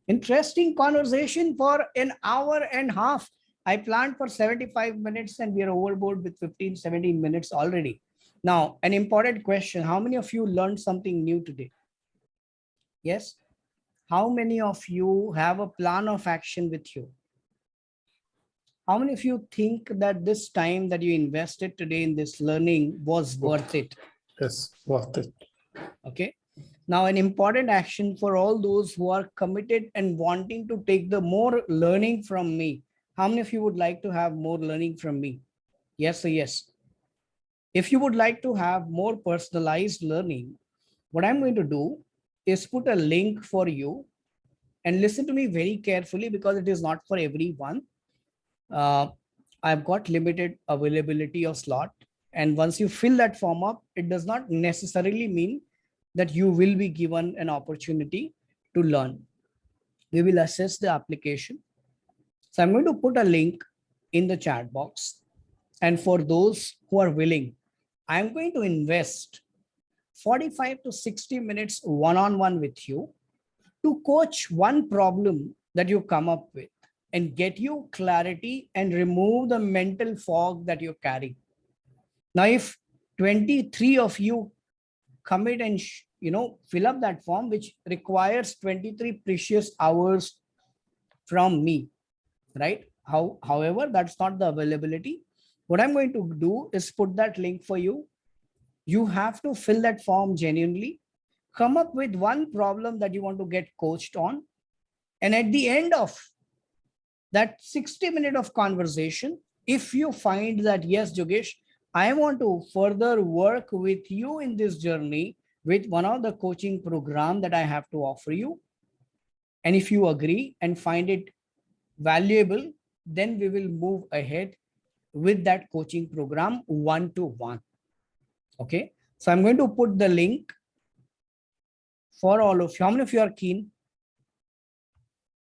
Interesting conversation for an hour and a half. I planned for 75 minutes and we are overboard with 15, 17 minutes already. Now, an important question. How many of you learned something new today? Yes. How many of you have a plan of action with you? How many of you think that this time that you invested today in this learning was worth it? Yes, worth it. Okay. Now, an important action for all those who are committed and wanting to take the more learning from me. How many of you would like to have more learning from me? Yes or yes? If you would like to have more personalized learning, what I'm going to do is put a link for you, and listen to me very carefully because it is not for everyone. Uh, I've got limited availability of slot. And once you fill that form up, it does not necessarily mean that you will be given an opportunity to learn. We will assess the application. So I'm going to put a link in the chat box. And for those who are willing, I'm going to invest 45 to 60 minutes one-on-one with you to coach one problem that you come up with and get you clarity and remove the mental fog that you carry. Now, if 23 of you commit and fill up that form, which requires 23 precious hours from me, right? However, that's not the availability. What I'm going to do is put that link for you. You have to fill that form genuinely, come up with one problem that you want to get coached on, and at the end of that 60-minute of conversation, if you find that, yes, Jogesh, I want to further work with you in this journey with one of the coaching program that I have to offer you, and if you agree and find it valuable, then we will move ahead with that coaching program one-to-one. Okay. So I'm going to put the link for all of you. How many of you are keen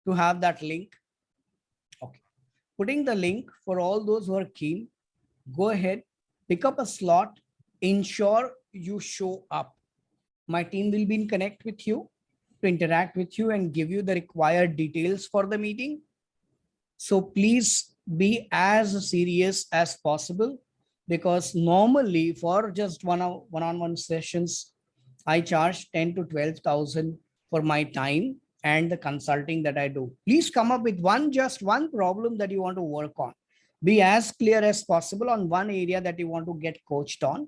to have that link? Okay. Putting the link for all those who are keen, go ahead, pick up a slot, ensure you show up. My team will be in connect with you to interact with you and give you the required details for the meeting. So please be as serious as possible, because normally for just one-on-one sessions, I charge 10 to 12,000 for my time and the consulting that I do. Please come up with just one problem that you want to work on. Be as clear as possible on one area that you want to get coached on,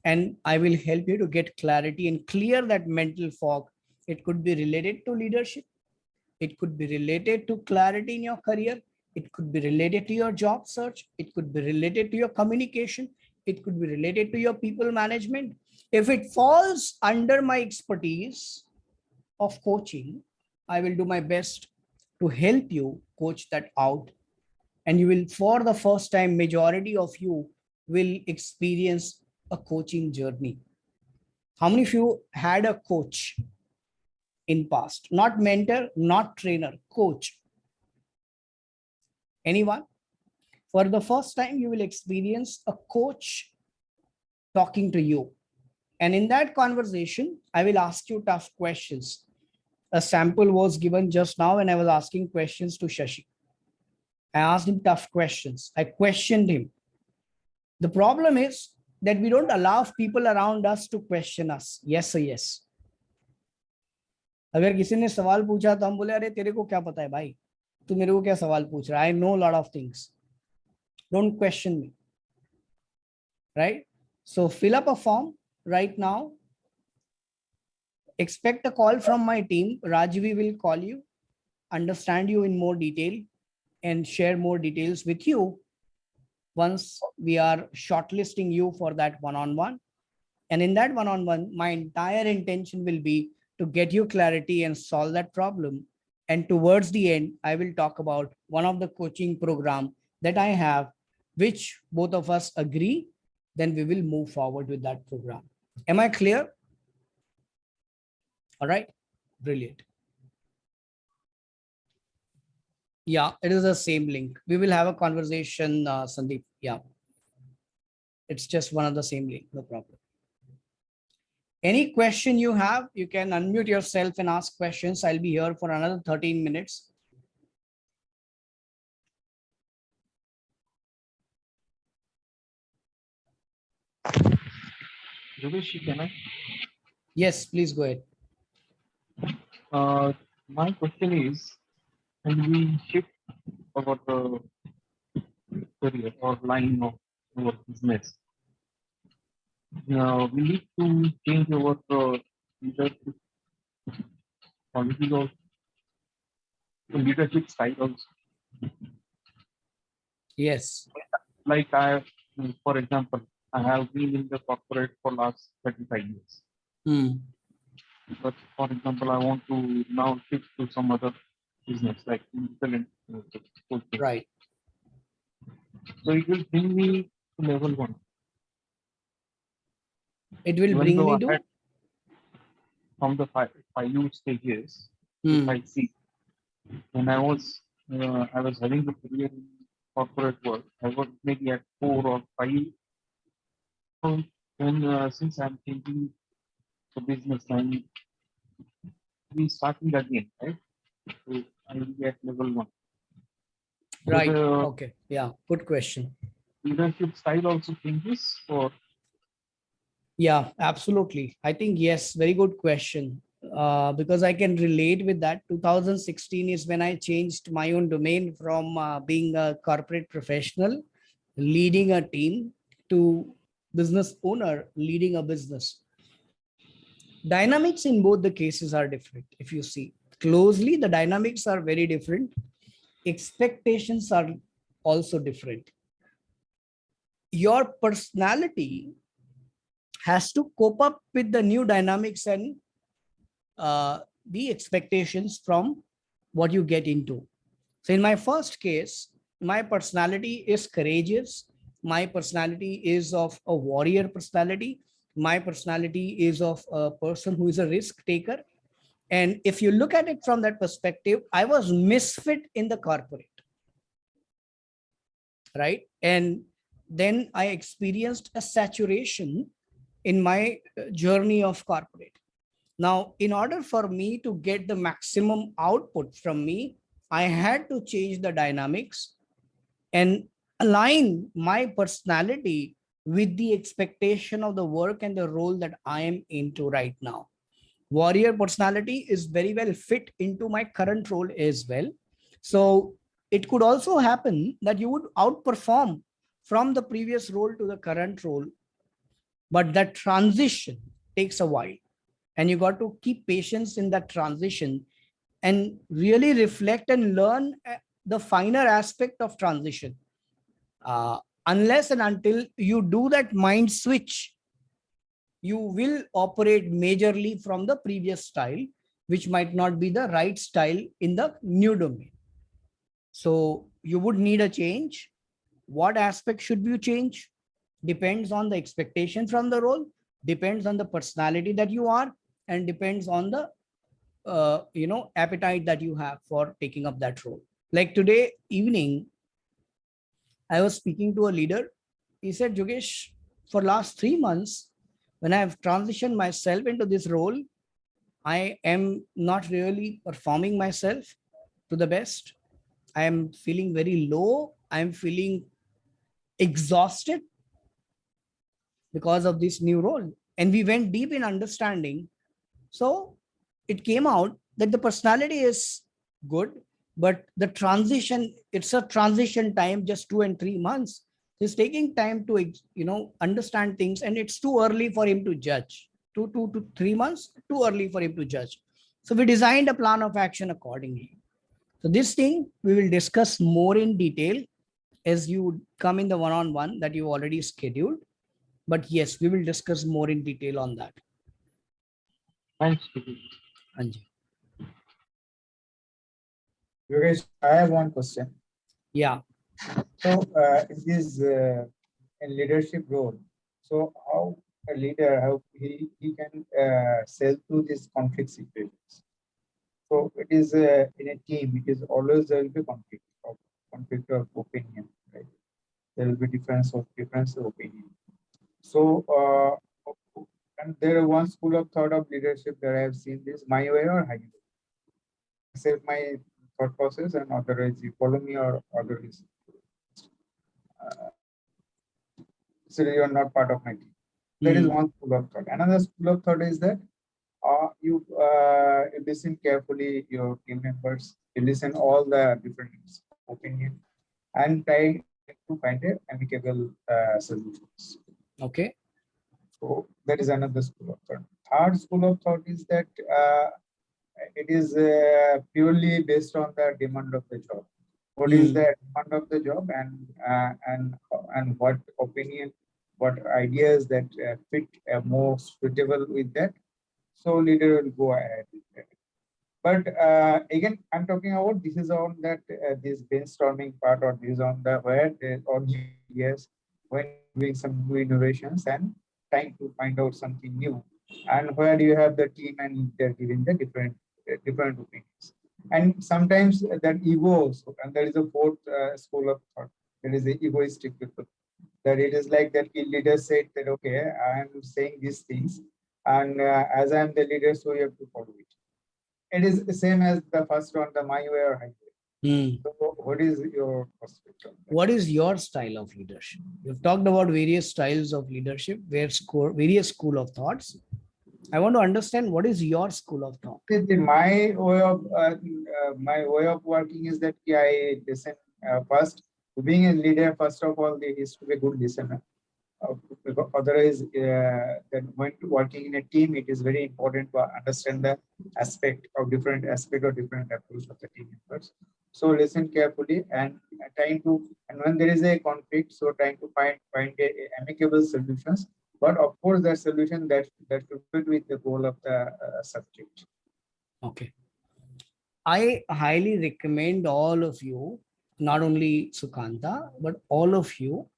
and I will help you to get clarity and clear that mental fog. It could be related to leadership. It could be related to clarity in your career. It could be related to your job search. It could be related to your communication. It could be related to your people management. If it falls under my expertise of coaching, I will do my best to help you coach that out. And you will, for the first time, majority of you will experience a coaching journey. How many of you had a coach in past? Not mentor, not trainer, coach. Anyone? For the first time, you will experience a coach talking to you. And in that conversation, I will ask you tough questions. A sample was given just now when I was asking questions to Shashi. I asked him tough questions. I questioned him. The problem is that we don't allow people around us to question us. Yes or yes. अगर किसी ने सवाल पूछा तो हम बोले अरे तेरे को क्या पता है भाई, तू मेरे को क्या सवाल पूछ रहा है? I know a lot of things. Don't question me. Right? So fill up a form right now. Expect a call from my team. Rajvi will call you, understand you in more detail, and share more details with you once we are shortlisting you for that one-on-one. And in that one-on-one, my entire intention will be to get you clarity and solve that problem. And towards the end, I will talk about one of the coaching program that I have, which both of us agree, then we will move forward with that program. Am I clear? All right, brilliant. Yeah, it is the same link. We will have a conversation, Sandeep. Yeah, it's just one of the same link, no problem. Any question you have, you can unmute yourself and ask questions. I'll be here for another 13 minutes. Yogesh, can I? Yes, please go ahead. My question is, when we shift our career or line of our business, we need to change our leadership policies or leadership style also. Yes. Like for example, I have been in the corporate for last 35 years. But for example, I want to now shift to some other business like digital coaching. Right. So it will bring me to level 1. It will Even bring though me I to had from the five stages, if I see when I was having the career in corporate work, I was maybe at 4 or 5. So then since I'm thinking the business, I'm restarting again, right? So I will be at level 1. Right. So Okay. Yeah. Good question. leadership style also changes, or Yeah, absolutely. I think yes, very good question. Because I can relate with that. 2016 is when I changed my own domain from being a corporate professional, leading a team, to business owner, leading a business. Dynamics in both the cases are different. If you see closely, the dynamics are very different. Expectations are also different. Your personality has to cope up with the new dynamics and the expectations from what you get into. So in my first case, my personality is courageous. My personality is of a warrior personality. My personality is of a person who is a risk taker. And if you look at it from that perspective, I was misfit in the corporate, right? And then I experienced a saturation in my journey of corporate. Now, in order for me to get the maximum output from me, I had to change the dynamics and align my personality with the expectation of the work and the role that I am into right now. Warrior personality is very well fit into my current role as well. So it could also happen that you would outperform from the previous role to the current role, but that transition takes a while, and you got to keep patience in that transition and really reflect and learn the finer aspect of transition. Unless and until you do that mind switch, you will operate majorly from the previous style, which might not be the right style in the new domain. So you would need a change. What aspect should you change? Depends on the expectation from the role, depends on the personality that you are, and depends on the appetite that you have for taking up that role. Like today evening, I was speaking to a leader. He said, Jogesh, for last 3 months, when I have transitioned myself into this role, I am not really performing myself to the best. I am feeling very low. I am feeling exhausted because of this new role. And we went deep in understanding. So it came out that the personality is good, but the transition, it's a transition time, just 2 and 3 months. He's taking time to, understand things, and it's too early for him to judge. 2 to 3 months, too early for him to judge. So we designed a plan of action accordingly. So this thing we will discuss more in detail as you come in the one-on-one that you already scheduled. But yes, we will discuss more in detail on that. thanks. Anji. Yogesh, I have one question. Yeah. So in this in leadership role, so how a leader, how he can sail through these conflict situations? So it is in a team, it is always there will be conflict of opinion, right? There will be difference of opinion. So and there is one school of thought of leadership that I have seen this: my way or highway. Accept my thought process, and otherwise you follow me, or otherwise so you are not part of my team. That is one school of thought. Another school of thought is that you listen carefully your team members, you listen all the different opinion, and try to find a amicable solutions. Okay. So that is another school of thought. Third school of thought is that it is purely based on the demand of the job. What is the demand of the job, and what opinion, what ideas that fit more suitable with that. So leader will go ahead with that. But again, I'm talking about this is on that this brainstorming part, or this is on the where the yes, when doing some new innovations and trying to find out something new, and where you have the team and they're giving the different opinions. And sometimes that ego also, and there is a fourth school of thought. There is the egoistic people. That it is like that the leader said that okay, I am saying these things, and as I am the leader, so you have to follow it. It is the same as the first one, the my way or highway. So what is your perspective? What is your style of leadership? You've talked about various styles of leadership, various school of thoughts. I want to understand what is your school of thought. My way of working is that I listen first. Being a leader, first of all, there is to be a good listener. Otherwise, that when working in a team, it is very important to understand the aspect of different approach of the team members. So listen carefully and trying to, and when there is a conflict, so trying to find a amicable solutions. But of course, the solution that should fit with the goal of the subject. Okay. I highly recommend all of you, not only Sukanta, but all of you.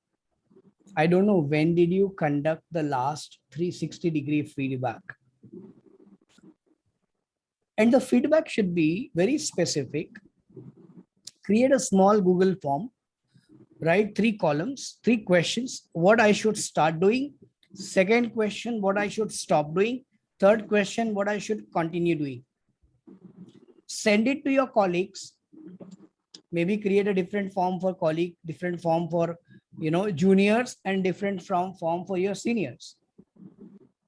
I don't know when did you conduct the last 360-degree feedback. And the feedback should be very specific. Create a small Google form, write 3 columns, 3 questions, what I should start doing. Second question, what I should stop doing. Third question, what I should continue doing. Send it to your colleagues. Maybe create a different form for colleague, different form for juniors, and different form for your seniors.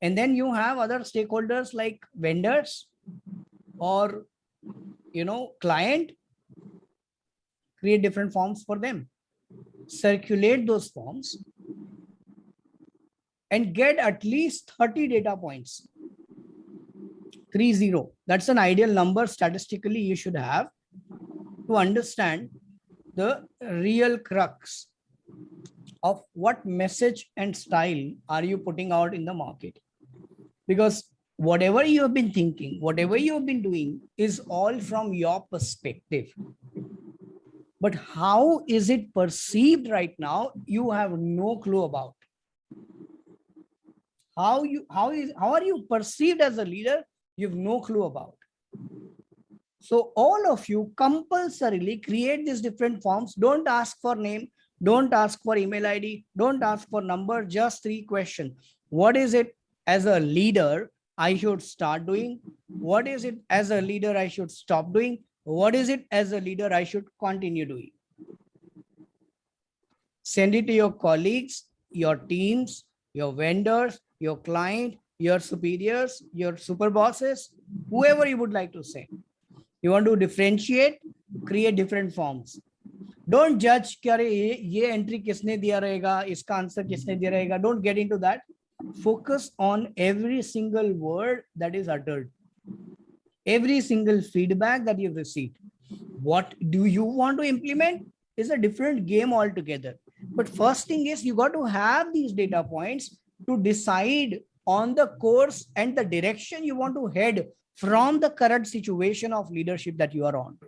And then you have other stakeholders like vendors or client. Create different forms for them. Circulate those forms and get at least 30 data points. 30. That's an ideal number statistically you should have to understand the real crux of what message and style are you putting out in the market. Because whatever you have been thinking, whatever you have been doing is all from your perspective. But how is it perceived right now? You have no clue about. How are you perceived as a leader? You have no clue about. So all of you compulsorily create these different forms. Don't ask for name. Don't ask for email ID. Don't ask for number. Just 3 questions. What is it as a leader I should start doing? What is it as a leader I should stop doing? What is it as a leader I should continue doing? Send it to your colleagues, your teams, your vendors, your client, your superiors, your super bosses, whoever you would like to say. You want to differentiate, create different forms. Don't judge कि अरे ये entry किसने दिया रहेगा, इसका answer किसने दिया रहेगा. Don't get into that. Focus on every single word that is uttered, every single feedback that you've received. What do you want to implement is a different game altogether. But first thing is you got to have these data points to decide on the course and the direction you want to head from the current situation of leadership that you are on.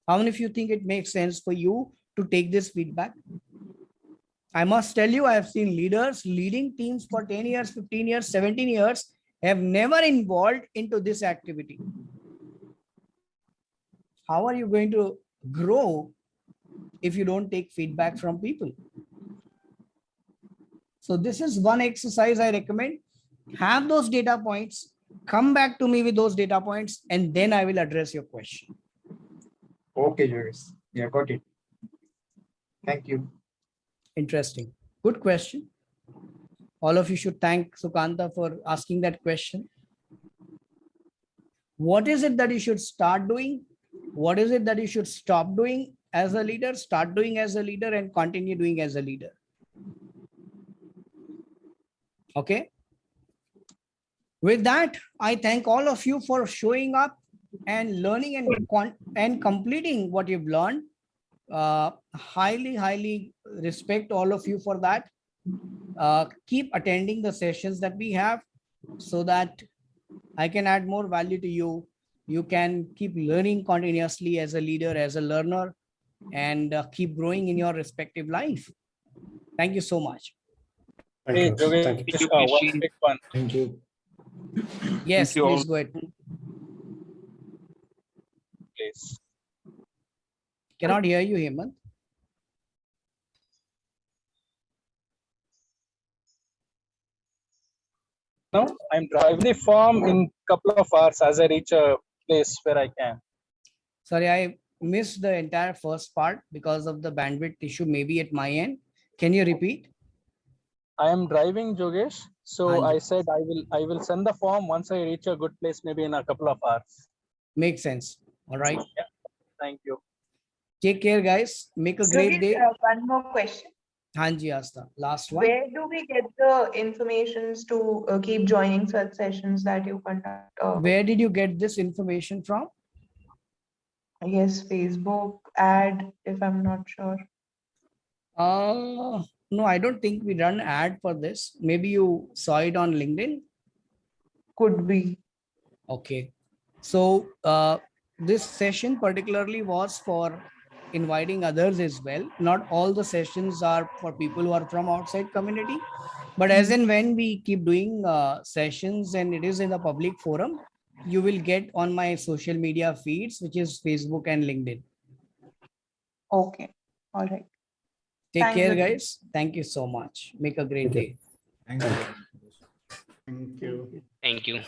How many of you think it makes sense for you to take this feedback? I must tell you, I have seen leaders leading teams for 10 years, 15 years, 17 years, have never involved into this activity. How are you going to grow if you don't take feedback from people? So this is one exercise I recommend. Have those data points, come back to me with those data points, and then I will address your question. Okay, Joris. Yeah, got it. Thank you. Interesting. Good question. All of you should thank Sukanta for asking that question. What is it that you should start doing? What is it that you should stop doing as a leader, start doing as a leader, and continue doing as a leader? Okay. With that, I thank all of you for showing up and learning and completing what you've learned. Highly respect all of you for that. Keep attending the sessions that we have so that I can add more value to you. You can keep learning continuously as a leader, as a learner, and keep growing in your respective life. Thank you so much. Thank Hey, you. Jogesh, Thank you. one quick one. Thank you. Yes, you all. please go ahead. Please. Cannot hear you, Hemant. No, I'm driving the farm in couple of hours as I reach a place where I can. Sorry, I missed the entire first part because of the bandwidth issue, maybe at my end. Can you repeat? I am driving, Jogesh. So Hanji. I said I will send the form once I reach a good place, maybe in a couple of hours. Makes sense. All right. Yeah. Thank you. Take care, guys. Make a great day. One more question. Hanji Asta. Last one. Where do we get the informations to keep joining such sessions that you conduct? Where did you get this information from? I guess Facebook ad, if I'm not sure. No, I don't think we run ad for this. Maybe you saw it on LinkedIn. Could be. Okay. So this session particularly was for inviting others as well. Not all the sessions are for people who are from outside community, but as and when we keep doing sessions and it is in a public forum, you will get on my social media feeds, which is Facebook and LinkedIn. Okay. All right. Take Thank care, you. guys. Thank you so much. Make a great day. Thank you. Thank you. Thank you.